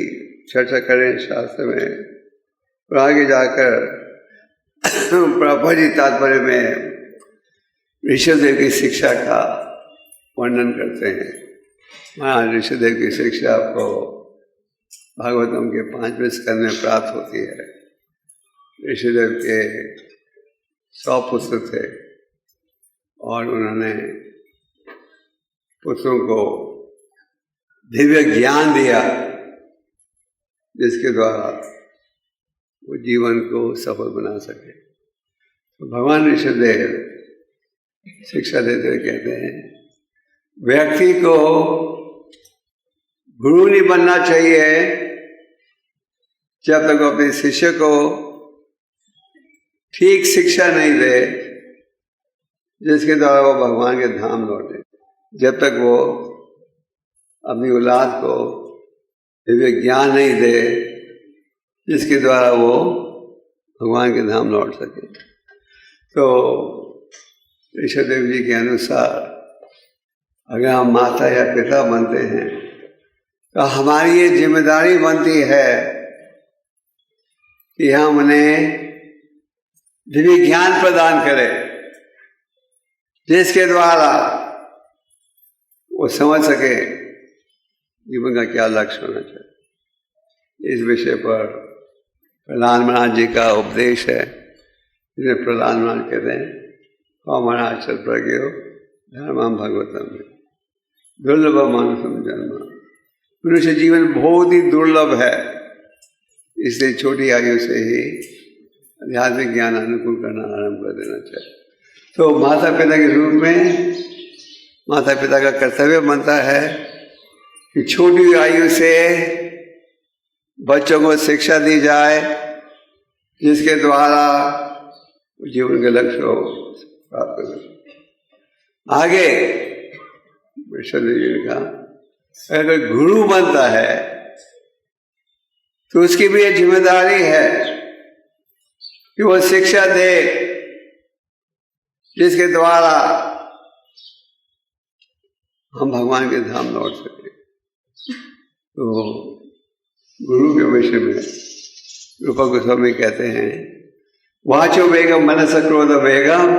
चर्चा करें शास्त्र में, और आगे जाकर प्रभुपाद जी तात्पर्य में ऋषभदेव की शिक्षा का वर्णन करते हैं। महाराज ऋषभदेव की शिक्षा आपको भागवतम के 5वें स्कंद में प्राप्त होती है। ऋषभदेव के 100 पुत्र थे और उन्होंने पुत्रों को दिव्य ज्ञान दिया जिसके द्वारा वो जीवन को सफल बना सके। तो भगवान ऋषभदेव शिक्षा देते हुए कहते हैं, व्यक्ति को गुरु नहीं बनना चाहिए जब तक वो अपने शिष्य को ठीक शिक्षा नहीं दे जिसके द्वारा वो भगवान के धाम लौटे। जब तक वो अपनी औलाद को दिव्य ज्ञान नहीं दे जिसके द्वारा वो भगवान के धाम लौट सके। तो ऋषभदेव जी के अनुसार अगर हम माता या पिता बनते हैं तो हमारी ये जिम्मेदारी बनती है कि हम उन्हें दिव्य ज्ञान प्रदान करें जिसके द्वारा वो समझ सके जीवन का क्या लक्ष्य होना चाहिए। इस विषय पर प्रहलाद महाराज जी का उपदेश है, जिन्हें प्रहलाद महाराज कहते हैं, महाराज चल प्रज्ञो धर्मम भगवतम दुर्लभ मानुषम जन्म। मनुष्य जीवन बहुत ही दुर्लभ है, इसलिए छोटी आयु से ही आध्यात्मिक ज्ञान अनुकूल करना आरंभ कर देना चाहिए। तो माता पिता के रूप में माता पिता का कर्तव्य बनता है कि छोटी आयु से बच्चों को शिक्षा दी जाए जिसके द्वारा जीवन के लक्ष्य को प्राप्त कर सके। आगे विश्वदेव जी ने कहा, अगर गुरु बनता है तो उसकी भी ये जिम्मेदारी है कि वो शिक्षा दे जिसके द्वारा हम भगवान के धाम लौट सके। तो गुरु के विषय में रूपा गोस्वामी कहते हैं, वाचो वेगम मनस क्रोध वेगम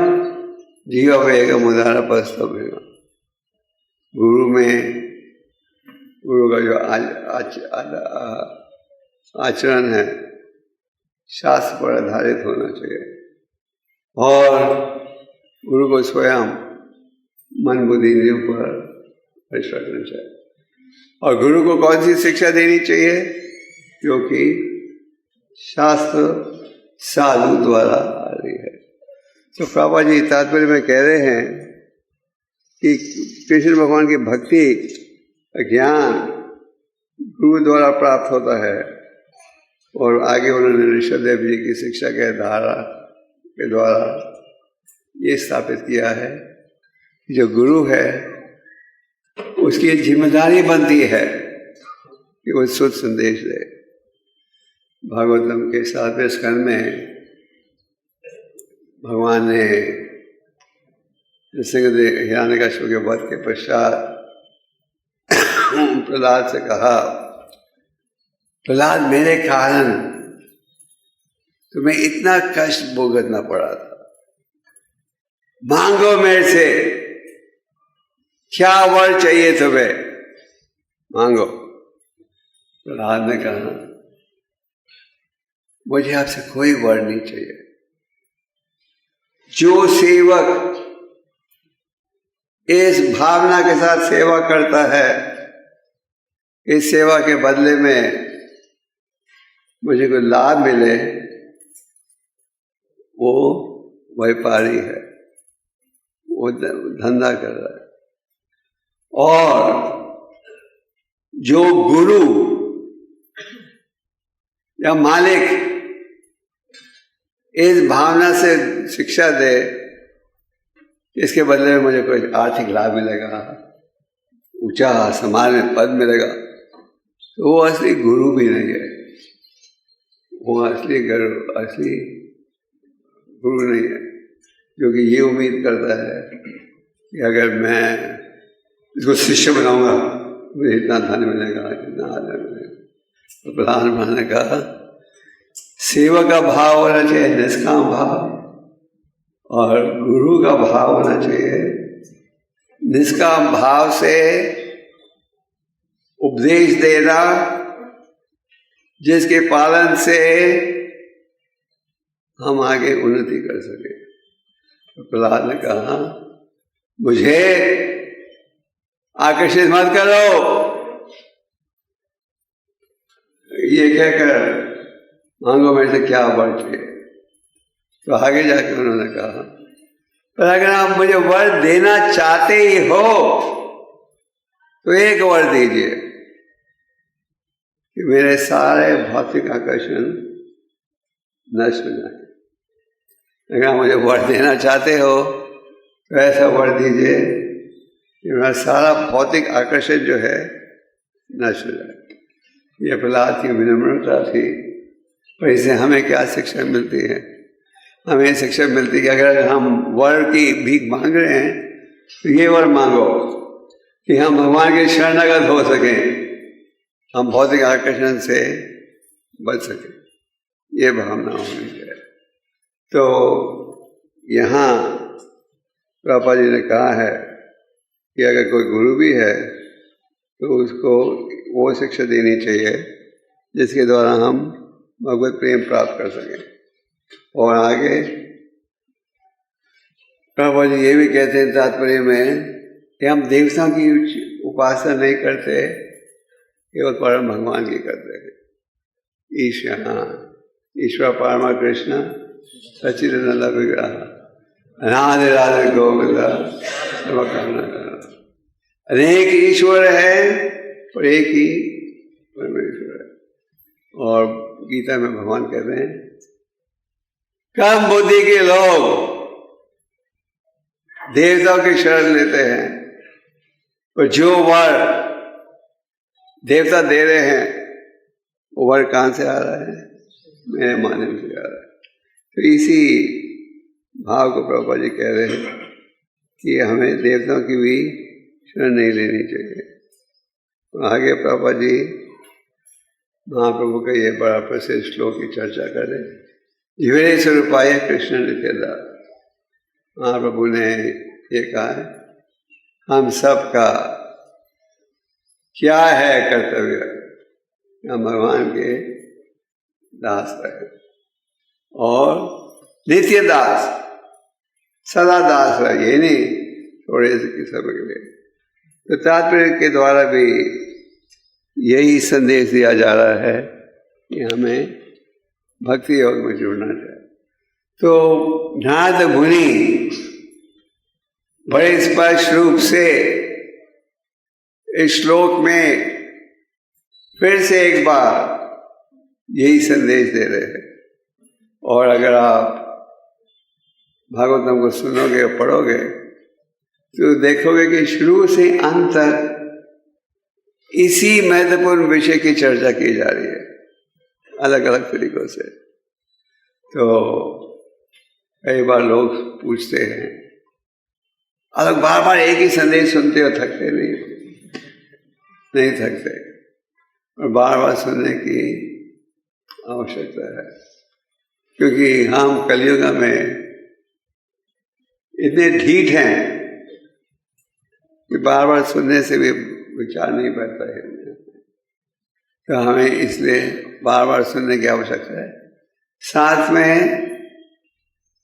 जीव वेगम उदार पस्त वेगम। गुरु का जो आचरण है शास्त्र पर आधारित होना चाहिए, और गुरु को स्वयं मन बुद्धि इंद्रियों पर वश रखना चाहिए। और गुरु को कौन सी शिक्षा देनी चाहिए? क्योंकि शास्त्र साधु द्वारा आ रही है। तो प्रभुपाद जी तात्पर्य में कह रहे हैं कि कृष्ण भगवान की भक्ति ज्ञान गुरु द्वारा प्राप्त होता है, और आगे उन्होंने ऋषभदेव जी की शिक्षा के धारा के द्वारा ये स्थापित किया है कि जो गुरु है उसकी जिम्मेदारी बनती है कि वो शुद्ध संदेश दे। भागवतम के 7वें स्कंद में भगवान ने हिरण्यकश्यप के वध के पश्चात प्रहलाद से कहा, प्रहलाद मेरे कारण तुम्हें इतना कष्ट भुगतना पड़ा था, मांगो मेरे से क्या वर चाहिए तुम्हें, मांगो। प्रहलाद ने कहा, मुझे आपसे कोई वर नहीं चाहिए। जो सेवक इस भावना के साथ सेवा करता है, इस सेवा के बदले में मुझे कोई लाभ मिले, वो व्यापारी है, वो धंधा कर रहा है। और जो गुरु या मालिक इस भावना से शिक्षा दे, इसके बदले में मुझे कोई आर्थिक लाभ मिलेगा, ऊंचा समाज में पद मिलेगा, तो वो असली गुरु भी नहीं है, वो असली गुरु नहीं है। क्योंकि ये उम्मीद करता है कि अगर मैं इसको शिष्य बनाऊंगा मुझे इतना धन मिलेगा, इतना आदर मिलेगा। तो प्रधान ने कहा, सेवा का भाव होना चाहिए निष्काम भाव, और गुरु का भाव होना चाहिए निष्काम भाव से उपदेश देना, जिसके पालन से हम आगे उन्नति कर सके। तो प्रहलाद ने कहा, मुझे आकर्षित मत करो, ये कहकर मांगो मेरे से क्या वर चाहिए। तो आगे जाके उन्होंने कहा, पर अगर आप मुझे वर देना चाहते ही हो तो एक वर दीजिए कि मेरे सारे भौतिक आकर्षण नष्ट हो जाए। अगर आप मुझे वर देना चाहते हो तो ऐसा वर दीजिए कि मेरा सारा भौतिक आकर्षण जो है नष्ट हो जाए। ये प्रहलाद की विनम्रता थी। पर इससे हमें क्या शिक्षा मिलती है? हमें शिक्षा मिलती है कि अगर हम वर की भीख मांग रहे हैं तो ये वर मांगो कि हम भगवान के शरणागत हो सकें, हम भौतिक आकर्षण से बच सकें। ये भावना होनी चाहिए। तो यहाँ प्रभुपाद जी ने कहा है कि अगर कोई गुरु भी है तो उसको वो शिक्षा देनी चाहिए जिसके द्वारा हम भगवत प्रेम प्राप्त कर सकें। और आगे प्रभुपाद जी ये भी कहते हैं तात्पर्य में कि हम देवताओं की उपासना नहीं करते, केवल परम भगवान की करते हैं। ईश्वर परमा कृष्ण सच्चिदानंद विग्रह अनादि राधे गोविंद सर्वकामना करना। अनेक ईश्वर है और एक ही परमेश्वर है। और गीता में भगवान कहते हैं, कम बुद्धि के लोग देवताओं की शरण लेते हैं, और जो वर देवता दे रहे हैं वो वर कहां से आ रहा है? मेरे माध्यम से आ रहा है। तो इसी भाव को प्रभुपाद जी कह रहे हैं कि हमें देवताओं की भी शरण नहीं लेनी चाहिए। आगे प्रभुपाद जी महाप्रभु का ये बड़ा प्रसिद्ध श्लोक की चर्चा करें। जीवे स्वरूपाय कृष्ण नित्यदा। महाप्रभु ने ये कहा है, हम सब का क्या है कर्तव्य, हम भगवान के दास रहे और नित्य दास, सदा दास रहे, ये नहीं थोड़े से समय के लिए। तो तात्पर्य के द्वारा भी यही संदेश दिया जा रहा है कि हमें भक्ति योग में जुड़ना चाहिए। तो नारद मुनि बड़े स्पष्ट रूप से इस श्लोक में फिर से एक बार यही संदेश दे रहे हैं। और अगर आप भागवतम को सुनोगे और पढ़ोगे तो देखोगे कि शुरू से अंत तक इसी महत्वपूर्ण विषय की चर्चा की जा रही है, अलग अलग तरीकों से। तो कई बार लोग पूछते हैं, अलग बार बार एक ही संदेश सुनते हो, थकते नहीं थकते, और बार बार सुनने की आवश्यकता है, क्योंकि हम कलयुग में इतने ढीठ हैं कि बार बार सुनने से भी विचार नहीं बैठता है। तो हमें इसलिए बार बार सुनने की आवश्यकता है। साथ में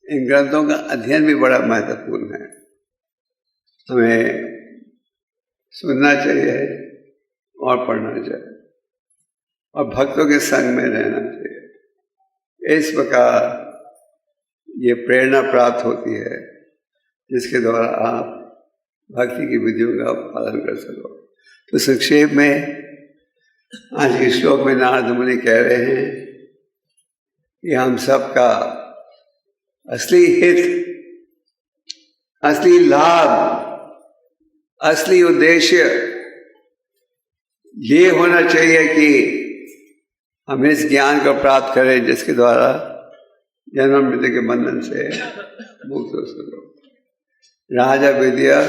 इन ग्रंथों का अध्ययन भी बड़ा महत्वपूर्ण है। हमें सुनना चाहिए और पढ़ना चाहिए और भक्तों के संग में रहना चाहिए। इस प्रकार ये प्रेरणा प्राप्त होती है जिसके द्वारा आप भक्ति की विधियों का पालन कर सको। तो संक्षेप में आज के श्लोक में नारद मुनि कह रहे हैं कि हम सबका असली हित, असली लाभ, असली उद्देश्य ये होना चाहिए कि हम इस ज्ञान को प्राप्त करें जिसके द्वारा जन्म मृत्यु के बंधन से मुक्त हो सको। राजा विद्या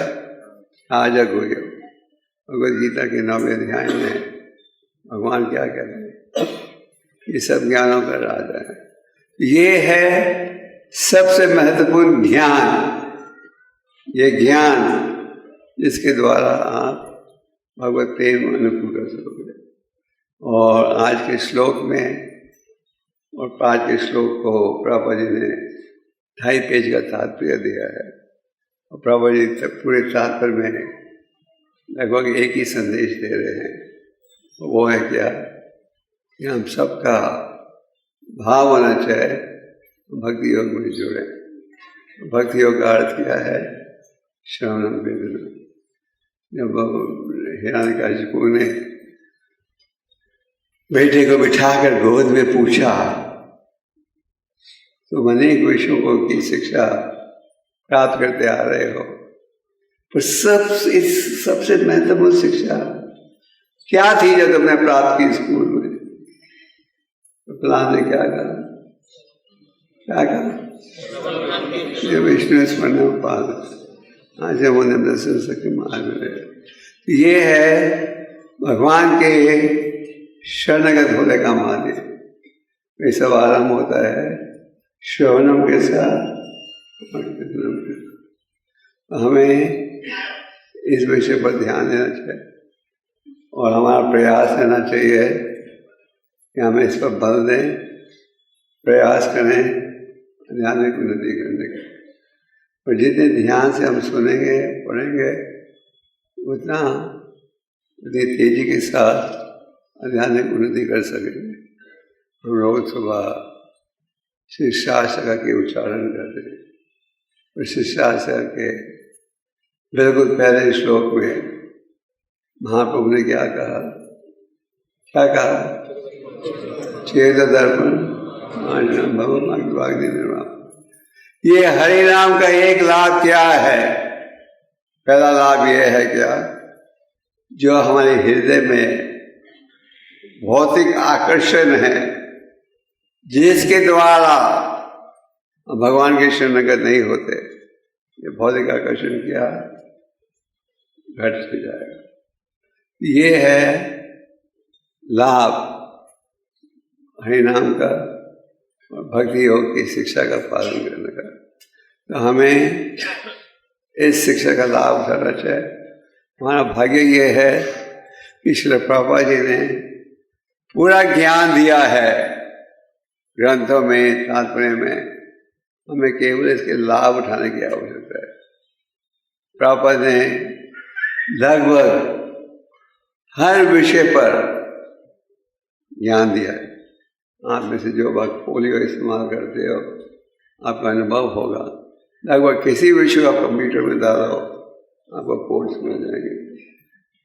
राजा गुह्य। भगवद गीता के 9वें अध्याय में भगवान क्या कहते हैं, ये सब ज्ञानों का राजा है। ये है सबसे महत्वपूर्ण ज्ञान, ये ज्ञान जिसके द्वारा आप भगवत प्रेम अनुभव कर सकोगे। और आज के श्लोक में और आज के श्लोक को प्रभुपाद जी ने 2.5 पेज का तात्पर्य दिया है। और प्रभुपाद जी पूरे तात्पर्य में लगभग एक ही संदेश दे रहे हैं। वो है क्या कि हम सबका भाव होना चाहिए भक्ति योग में जुड़े। भक्ति योग का अर्थ क्या है? श्रवणम वेदनम। जब हिरण्यकशिपु ने बेटे को बिठाकर गोद में पूछा तो अनेक विषयों को की शिक्षा प्राप्त करते आ रहे हो, पर सबसे महत्वपूर्ण शिक्षा क्या थी जो तुमने प्राप्त की स्कूल में? तो प्रहलाद ने क्या कहा? ये विष्णु स्मरण पाल आज मुझे दर्शन सके मार्ग में। ये है भगवान के शरणगत होने का मार्ग। ये सब आरंभ होता है श्रवणम के साथ। हमें इस विषय पर ध्यान देना चाहिए और हमारा प्रयास रहना चाहिए कि हम इस पर बल दें, प्रयास करें ध्यान की उन्नति करने का। और जितने ध्यान से हम सुनेंगे पढ़ेंगे उतना तेजी के साथ आध्यात्मिक उन्नति कर सकेंगे। हम रोज सुबह शिष्टाष्टक के उच्चारण करते हैं और शिष्टाष्टक के बिल्कुल पहले श्लोक में महाप्रभु ने क्या कहा? क्या कहा? चेत दर्पण निर्माण। ये हरि नाम का एक लाभ क्या है? पहला लाभ यह है क्या, जो हमारे हृदय में भौतिक आकर्षण है जिसके द्वारा और भगवान के शरणागत नहीं होते, ये भौतिक आकर्षण किया घट से जाएगा। ये है लाभ हरिनाम का और भक्ति योग की शिक्षा का पालन करने का। तो हमें इस शिक्षा का लाभ उठाना चाहिए। हमारा भाग्य ये है कि श्रील प्रभुपाद जी ने पूरा ज्ञान दिया है ग्रंथों में, तात्पर्य में। हमें केवल इसके लाभ उठाने की आवश्यकता है। प्रभुपाद ने लगभग हर विषय पर ज्ञान दिया है। आप में से जो बात पोलियो इस्तेमाल करते हो, आपका अनुभव होगा, लगभग किसी विषय को आप कंप्यूटर में डालो, आपको कोड्स मिल जाएंगे।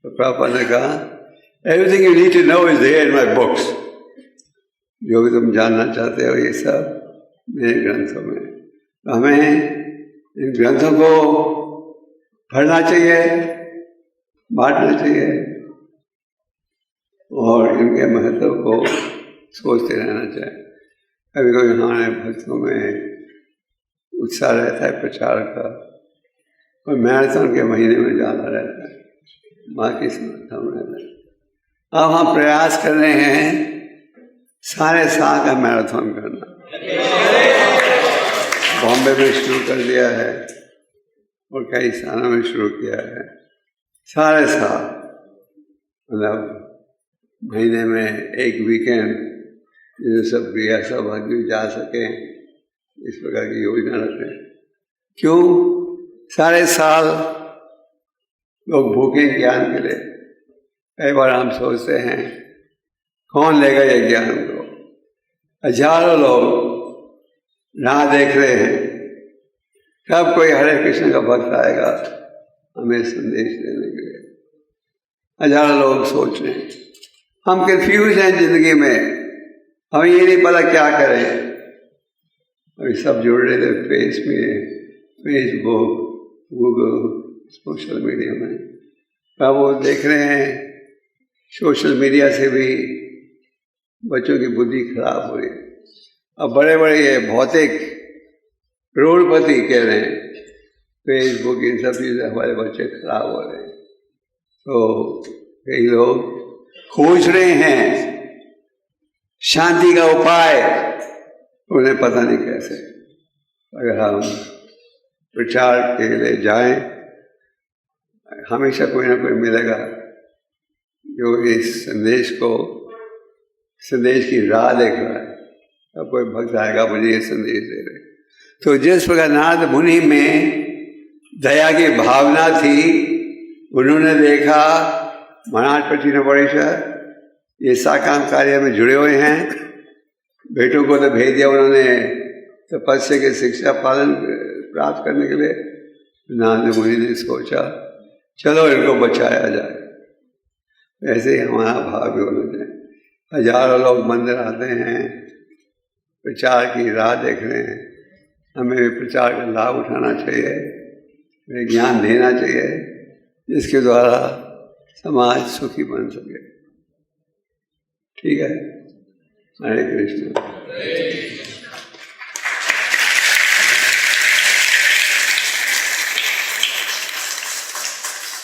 तो प्रभुपाद ने कहा, everything you need to know is there in my books. जो भी तुम जानना चाहते हो ये सब मेरे ग्रंथों में। तो हमें इन ग्रंथों को पढ़ना चाहिए, बांटना चाहिए और इनके महत्व को सोचते रहना चाहिए। कभी कभी हमारे भक्तों में उत्साह रहता है प्रचार का, और मैराथन के महीने में ज़्यादा रहता है, बाकी समय कम रहता है। अब हम प्रयास कर रहे हैं सारे साल का मैराथन करना। बॉम्बे में शुरू कर दिया है और कई स्थानों में शुरू किया है। सारे साल मतलब महीने में एक वीकेंड जिसे सब प्रिया सब आदमी जा सके, इस प्रकार की योजना रखें। क्यों? सारे साल लोग भूखे ज्ञान के लिए। कई बार हम सोचते हैं कौन लेगा ये ज्ञान को। हजारों लोग राह देख रहे हैं, कब कोई हरे कृष्ण का भक्त आएगा हमें संदेश देने के लिए। हजारों लोग सोच रहे हैं। हम कंफ्यूज हैं जिंदगी में, हमें ये नहीं पता क्या करें। अभी सब जुड़ रहे थे फेसबुक, गूगल, सोशल मीडिया में। अब वो देख रहे हैं सोशल मीडिया से भी बच्चों की बुद्धि खराब हो रही है। अब बड़े बड़े ये भौतिक करोड़पति कह रहे हैं फेसबुक इन सब चीज़ें हमारे बच्चे खराब हो रहे हैं। तो कई लोग खोज रहे हैं शांति का उपाय, उन्हें पता नहीं कैसे। अगर हम प्रचार के लिए जाएं, हमेशा कोई ना कोई मिलेगा जो इस संदेश की राह देख रहा है। अब कोई भक्त आएगा मुझे ये संदेश दे रहे। तो जिस प्रकार नारद मुनि में दया की भावना थी, उन्होंने देखा महाराज प्रचिन ये साकाम कार्य में जुड़े हुए हैं, बेटों को तो भेज दिया उन्होंने तपस्या की शिक्षा पालन प्राप्त करने के लिए। नारद मुनि ने सोचा चलो इनको बचाया जाए। ऐसे ही हमारा भाव भी होना चाहिए। हजारों लोग मंदिर आते हैं, प्रचार की राह देख रहे हैं, हमें भी प्रचार का लाभ उठाना चाहिए, ज्ञान देना चाहिए जिसके द्वारा समाज सुखी बन सके। ठीक है, हरे कृष्ण।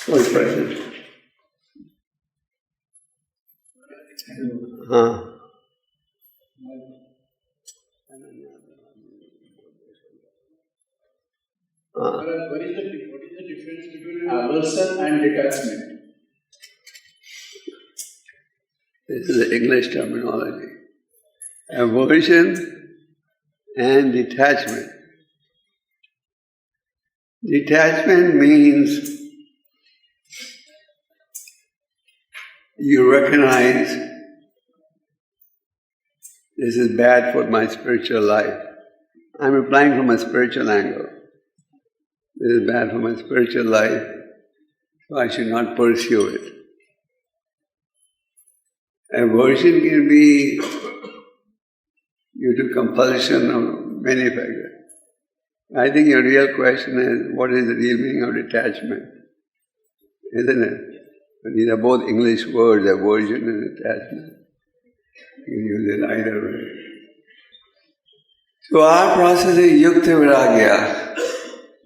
कोई प्रश्न? हाँ, What is the difference between aversion and detachment? this is the English terminology. Aversion and detachment. Detachment means you recognize this is bad for my spiritual life. I'm replying from a spiritual angle. This is bad for my spiritual life, so I should not pursue it. Aversion can be due to compulsion of many factors. I think your real question is, what is the real meaning of detachment? Isn't it? But these are both English words, aversion and attachment. You can use it either way. So our process is Yukta Viragya,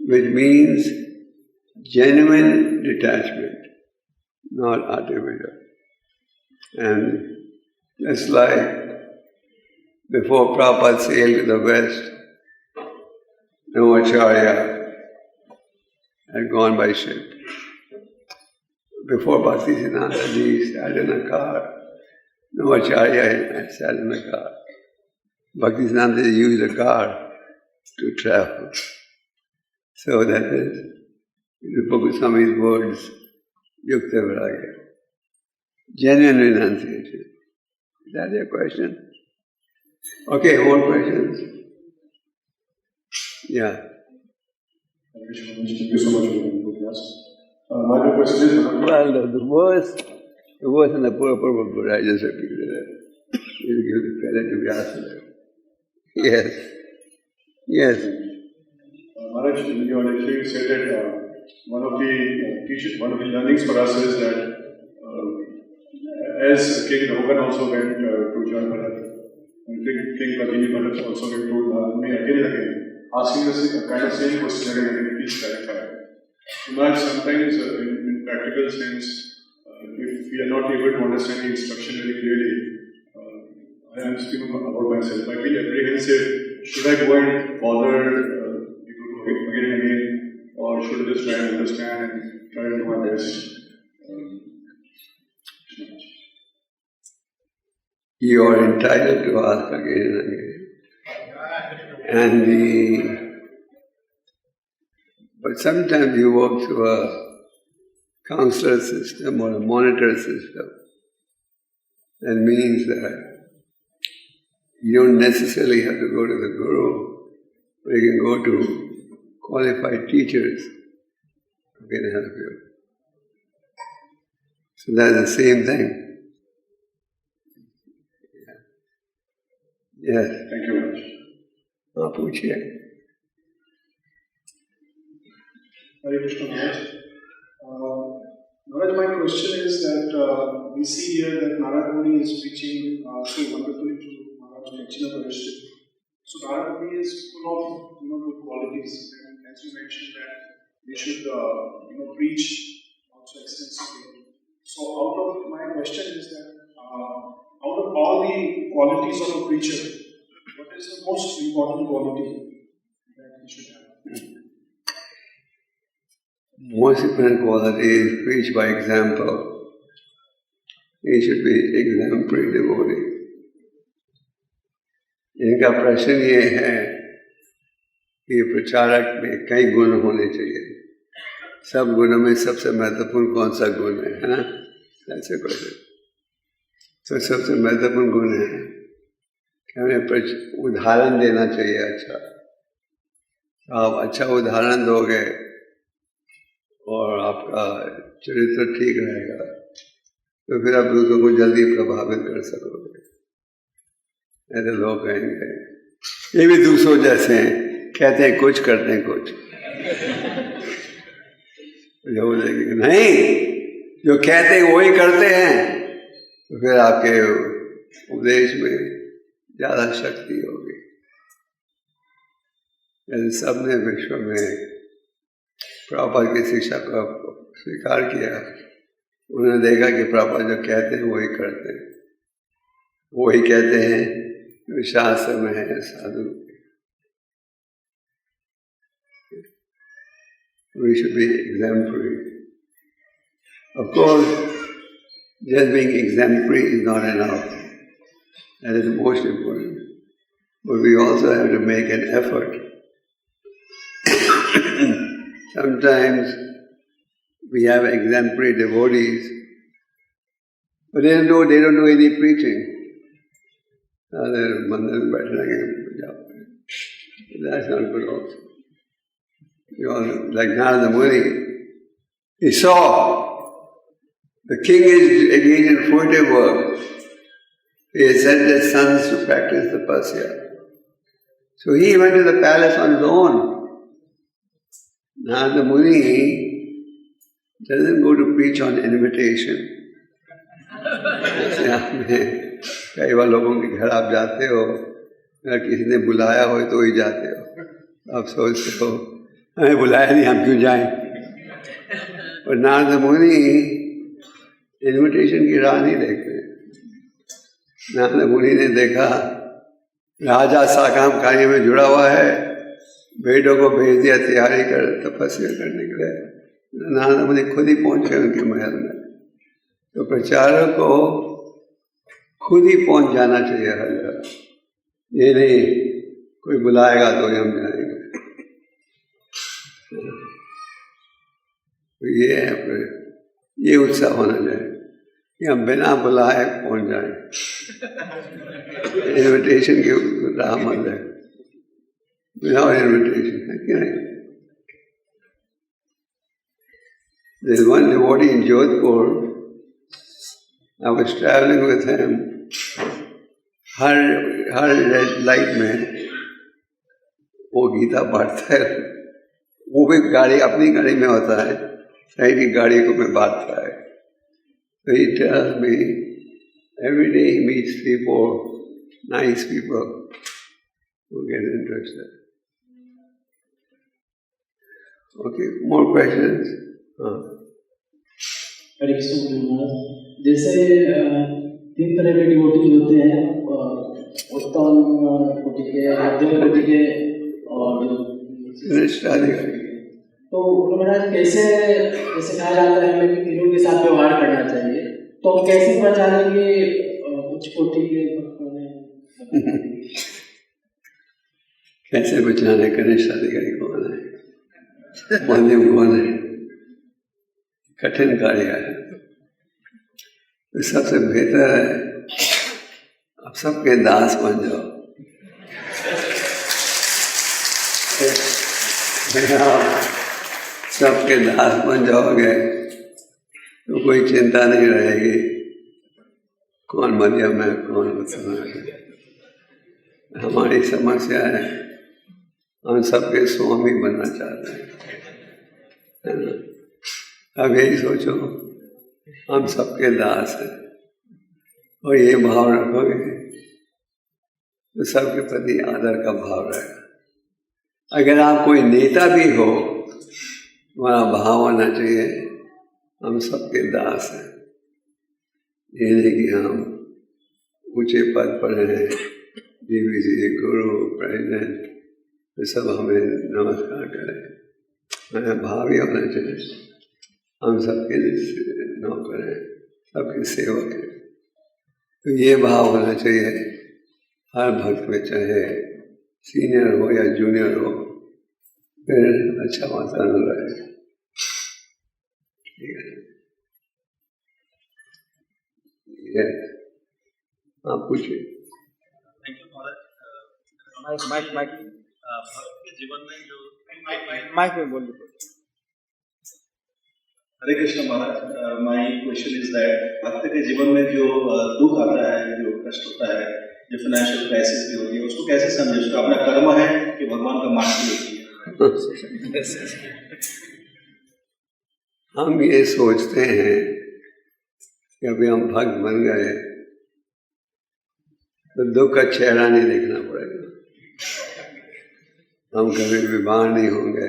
which means genuine detachment, not artificial. And just like before Prabhupada sailed to the West, no Acharya had gone by ship. Before Bhaktisiddhanta ji sat in a car, no Acharya had sat in a car. Bhaktisiddhanta ji used a car to travel. So that is the Rupa Goswami's words, Yukta Viragya. Genuine renunciation. Is that your question? Okay, more questions? Yeah. Thank you so much for the good class. My question is, Well, the verse in the Purva Purva, I just repeated it. You give the credit to Vyasa. Yes. Yes. Maharaj, you had actually said that one of the learnings for us is that as King Rogan also went to join Bharat, and King Rajini Bharat also went to Narad again, asking us a kind of same question again and please clarify. Maharaj, sometimes in practical sense, if we are not able to understand the instruction very clearly, I am speaking about myself. I feel apprehensive. Should I go and bother again and again, or should I just try and understand and try and do my best? You are entitled to ask again and again. But sometimes you work through a counselor system or a monitor system. That means that you don't necessarily have to go to the Guru, but you can go to qualified teachers who can help you. So that's the same thing. Yes. Thank you very much. Puchiye. Hare Krishna Maharaj. Maharaj, my question is that we see here that Narad Muni is preaching so wonderfully to Maharaj Dachina Parishit. So Narad Muni is full of good qualities, and as you mentioned that we should preach also extensively. So my question is that out of all the qualities of a preacher, what is the most important quality that we should have? Most important quality is preach by example. He should be exemplary devotee. इनका प्रश्न ये है कि प्रचारक में कई गुण होने चाहिए. सब गुणों में सबसे महत्वपूर्ण कौन सा गुण है ना? ऐसे क्वेश्चन. तो सबसे महत्वपूर्ण गुण है कि हमें उदाहरण देना चाहिए. अच्छा, आप अच्छा उदाहरण दोगे और आपका चरित्र ठीक रहेगा तो फिर आप दूसरों को जल्दी प्रभावित कर सकोगे. ऐसे लोग कहेंगे ये भी दूसरों जैसे हैं, कहते हैं कुछ करते हैं कुछ. जो बोलेंगे नहीं, जो कहते हैं वही करते हैं, तो फिर आपके उपदेश में ज्यादा शक्ति होगी. यदि सबने विश्व में प्रभुपाद की शिक्षा को स्वीकार किया, उन्होंने देखा कि प्रभुपाद जो कहते हैं वही करते हैं, वही कहते हैं जो शास्त्र में है साधु. We should be exemplary. Of course, just being exemplary is not enough. That is the most important. But we also have to make an effort. Sometimes we have exemplary devotees, but they don't do any preaching. That's not good also. Like Narada Muni, he saw the king is engaged in fruitive work. He had sent his sons to practice tapasya. So he went to the palace on his own. Narada Muni doesn't go to preach on invitation. कई बार लोगों के घर आप जाते हो अगर किसी ने बुलाया हो तो ही जाते हो। आप सोचते हो हमें बुलाया नहीं, हम क्यों जाएं? और नारद मुनि इन्विटेशन की राह नहीं देखते। नारद मुनि ने देखा राजा साकाम कार्य में जुड़ा हुआ है, भेड़ों को भेज दिया तैयारी कर तपस्या करने के लिए। नारद मुनि खुद ही पहुंच गए उनके महल में। तो प्रचारक को खुद ही पहुंच जाना चाहिए हर जगह, ये नहीं कोई बुलाएगा तो हम जाएंगे। तो ये है, ये उत्साह होना चाहिए कि हम बिना बुलाए पहुंच जाए, इन्विटेशन की राह मत जाए, विदाउट इन्विटेशन, है कि नहीं? There is one devotee in Jodhpur. I was traveling with him. Her red light में वो गीता पढ़ता है। वो भी गाड़ी अपनी गाड़ी में होता है, साइड की गाड़ी को में बांटता है। So he tells me every day he meets people, nice people who get interested. Okay, more questions? हरे कृष्ण महाराज, जैसे 3 तरह के डिवोटी होते हैं, उत्तम कोटि के, मध्यम कोटि के और निष्ठाधिकारी। तो महाराज कैसे, जैसे कहा जाता है हमें कि तीनों के साथ व्यवहार करना चाहिए, तो हम कैसे पहचानें कि उच्च कोटि के भक्तों ने कैसे पहचाने का निष्ठाधिकारी कौन है, मध्यम कौन है? कठिन कार्य है। तो सबसे बेहतर है आप सबके दास बन जाओ। आप सबके दास बन जाओगे तो कोई चिंता नहीं रहेगी कौन मध्यम है कौन उत्तम है। हमारी समस्या है हम सबके स्वामी बनना चाहते हैं, है ना? अब यही सोचो हम सबके दास हैं और ये भाव रखोगे तो सबके प्रति आदर का भाव रहेगा। अगर आप कोई नेता भी हो, तुम्हारा भाव होना चाहिए हम सबके दास हैं। ये नहीं कि हम ऊंचे पद पर हैं, DVC, गुरु, प्रेसिडेंट, तो सब हमें नमस्कार करें। हमें भाव ही होना चाहिए हम सबके नौकर हैं, सबके सेवक हैं। तो ये भाव होना चाहिए हर भक्त में, चाहे सीनियर हो या जूनियर हो, फिर अच्छा वातावरण रहेगा। ठीक है, आप पूछिए। माइक के जीवन में जो माइक में बोल दो। हरे कृष्ण महाराज, माय क्वेश्चन इज दैट भक्त के जीवन में जो दुख आता है, जो कष्ट होता है, जो फाइनेंशियल क्राइसिस भी होती है, उसको कैसे समझे? उसका अपना कर्म है कि भगवान का मार्ग होती है? हम ये सोचते हैं कि अभी हम भक्त बन गए तो दुख का चेहरा नहीं देखना पड़ेगा, हम कभी बीमार नहीं होंगे,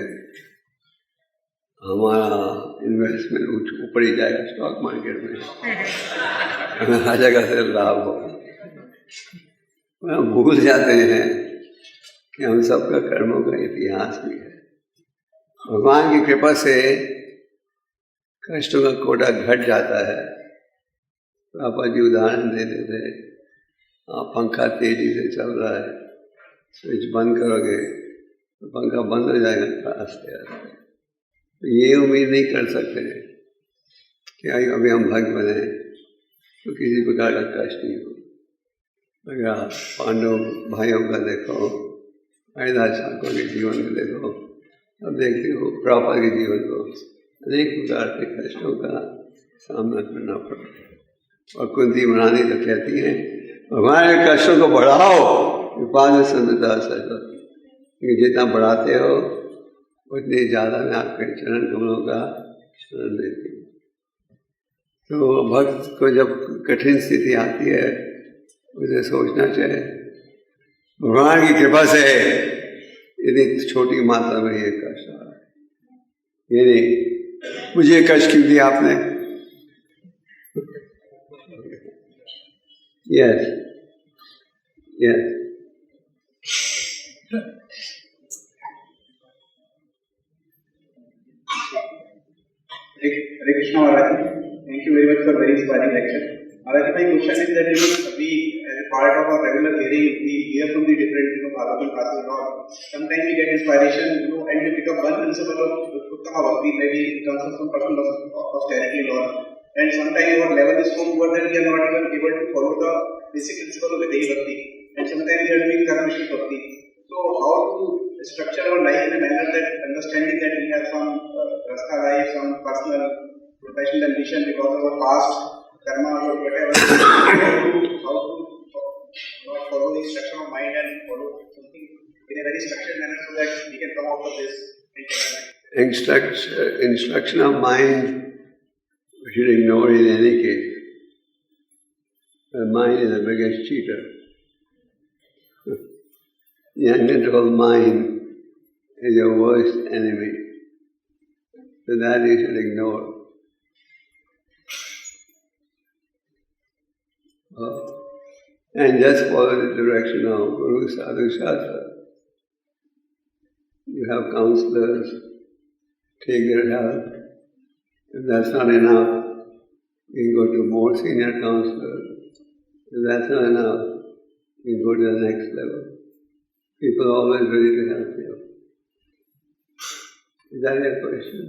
हमारा इन्वेस्टमेंट ऊपर ही जाएगा स्टॉक मार्केट में, हमें हर जगह से लाभ होगा। हम भूल जाते हैं कि हम सबका कर्मों का इतिहास भी है। भगवान की कृपा से कष्टों का कोटा घट जाता है। पापा जी उदाहरण देते थे, पंखा तेजी से चल रहा है, स्विच बंद करोगे तो पंखा बंद हो जाएगा आस्ते आस्ते। तो ये उम्मीद नहीं कर सकते कि अभी हम भक्त बने तो किसी प्रकार का कष्ट नहीं हो। अगर आप पांडव भाइयों का देखो, हरिदास ठाकुर के जीवन को देखो, अब देखते हो प्रॉपर के जीवन को, अनेक प्रकार के कष्टों का सामना करना पड़ा। और कुंती महारानी तो कहती है भगवान के कष्टों को बढ़ाओ, विपाद संतता सजा, जितना बढ़ाते हो उतनी ज़्यादा मैं आपके चरण कमलों का शरण देती हूँ। तो भक्त को जब कठिन स्थिति आती है उसे सोचना चाहिए भगवान की कृपा से इतनी छोटी मात्रा में ये कष्ट आ रहा है। ये नहीं, मुझे कष्ट क्यों दिया आपने? Yes yes. Hare Krishna Maharaj. Thank you very much for very inspiring lecture. Maharaj, my question is that we, as a part of our regular hearing, we hear from the different Bhagavatam classes and all. Sometimes we get inspiration, and we pick up one principle of Uttama Bhakti, maybe in terms of some personal austerity and all. And sometimes our level is so poor that we are not even able to follow the basic principle of Vedai Bhakti. And sometimes we are doing Karmishni Bhakti. So how to structure our life in a manner that understanding that we have some rasta life, some personal professional ambition because of our past karma or whatever, how to follow the instruction of mind and follow something in a very structured manner so that we can come out of this. Instruction of mind we should ignore in any case. The mind is the biggest cheater. The uncontrolled mind is your worst enemy. So that you should ignore. And just follow the direction of Guru Sadhu Shastra. You have counselors, take their help. If that's not enough, you can go to more senior counselors. If that's not enough, you can go to the next level. People are always ready to help you. Is that your question?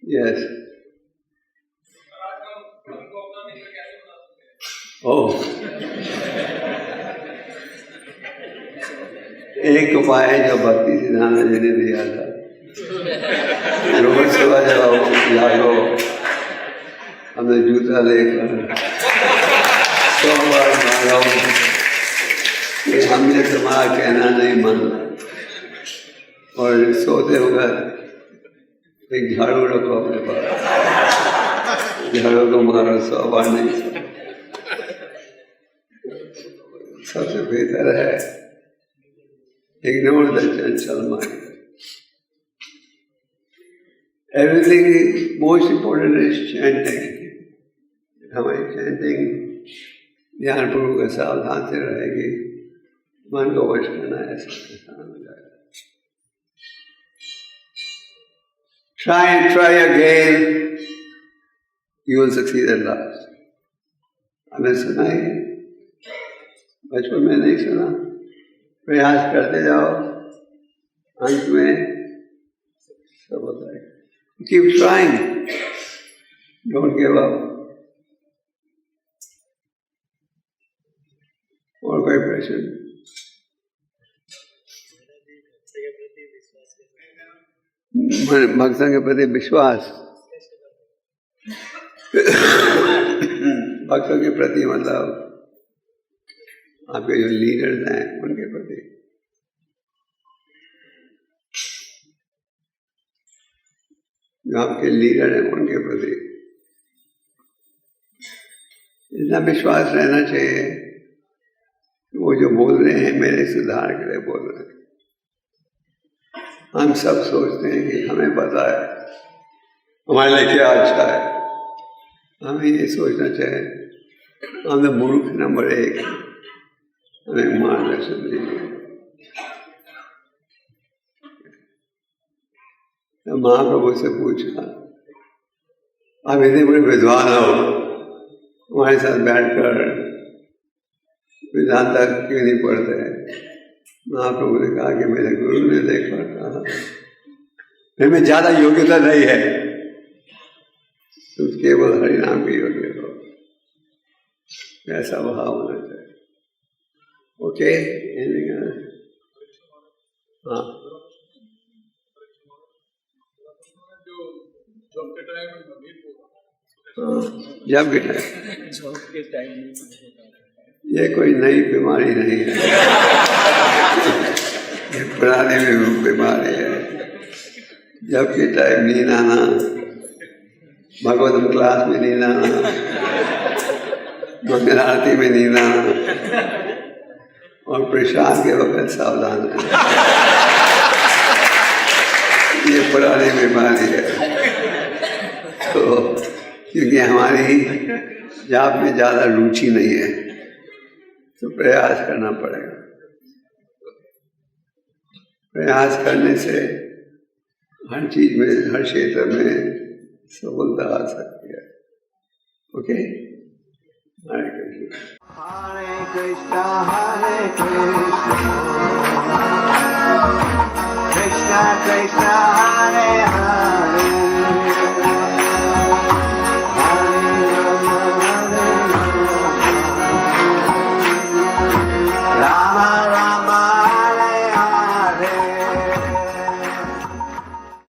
Yes. Oh. एक उपाय है जो भक्ति सिद्धांत जी ने दिया था। रोज सुबह जाओ जागो, हमने जूता लेकर 100 बार मांगा कि हमने तुम्हारा कहना नहीं माना, और सोते वक्त एक झाड़ू रखो अपने पास, झाड़ू को मारो 100 बार नहीं। सबसे बेहतर है ignore the chanchal mind. Everything most important is chanting. हमारी chanting ध्यान पूर्वक सावधान से रहेगी, मन को वश करना ऐसा आसान हो जाएगा। Try and try again, you will succeed at last. हमें सुना ही बचपन में नहीं सुना, प्रयास करते जाओ, अंत में सब होता है। Keep trying, don't give up. और कोई प्रश्न? भक्तों के प्रति विश्वास, भक्तों के प्रति मतलब आपके जो लीडर्स हैं उनके प्रति। जो आपके लीडर हैं उनके प्रति इतना विश्वास रहना चाहिए कि वो जो बोल रहे हैं मेरे सुधार के लिए बोल रहे हैं। हम सब सोचते हैं कि हमें पता है हमारे लिए क्या अच्छा है। हमें ये सोचना चाहिए हम तो मूर्ख नंबर 1, हमें मार्गदर्शन दीजिए। तो महाप्रभु से पूछा, आप इतने बड़े विद्वान हो, हमारे साथ बैठकर वेदांत क्यों नहीं पढ़ते? महाप्रभु ने कहा कि मेरे गुरु ने देखा था में ज्यादा योग्यता नहीं है, तुम केवल हरिनाम के योग्य हो। ऐसा भाव होना चाहिए। ओके, हाँ, जब के टाइम ये कोई नई बीमारी नहीं है, ये पुरानी बीमारी है। जब के टाइम नींद आना, भगवत क्लास में नींद आना, मंगल आरती में नींद आना, और प्रशांत के वक्त सावधान है। ये पुरानी बीमारी है। तो क्योंकि हमारी जाप में ज़्यादा रुचि नहीं है, तो प्रयास करना पड़ेगा। प्रयास करने से हर चीज में, हर क्षेत्र में सफलता आ सकती है। ओके, हरे कृष्ण। हरे कृष्णा कृष्णा कृष्णा हरे हरे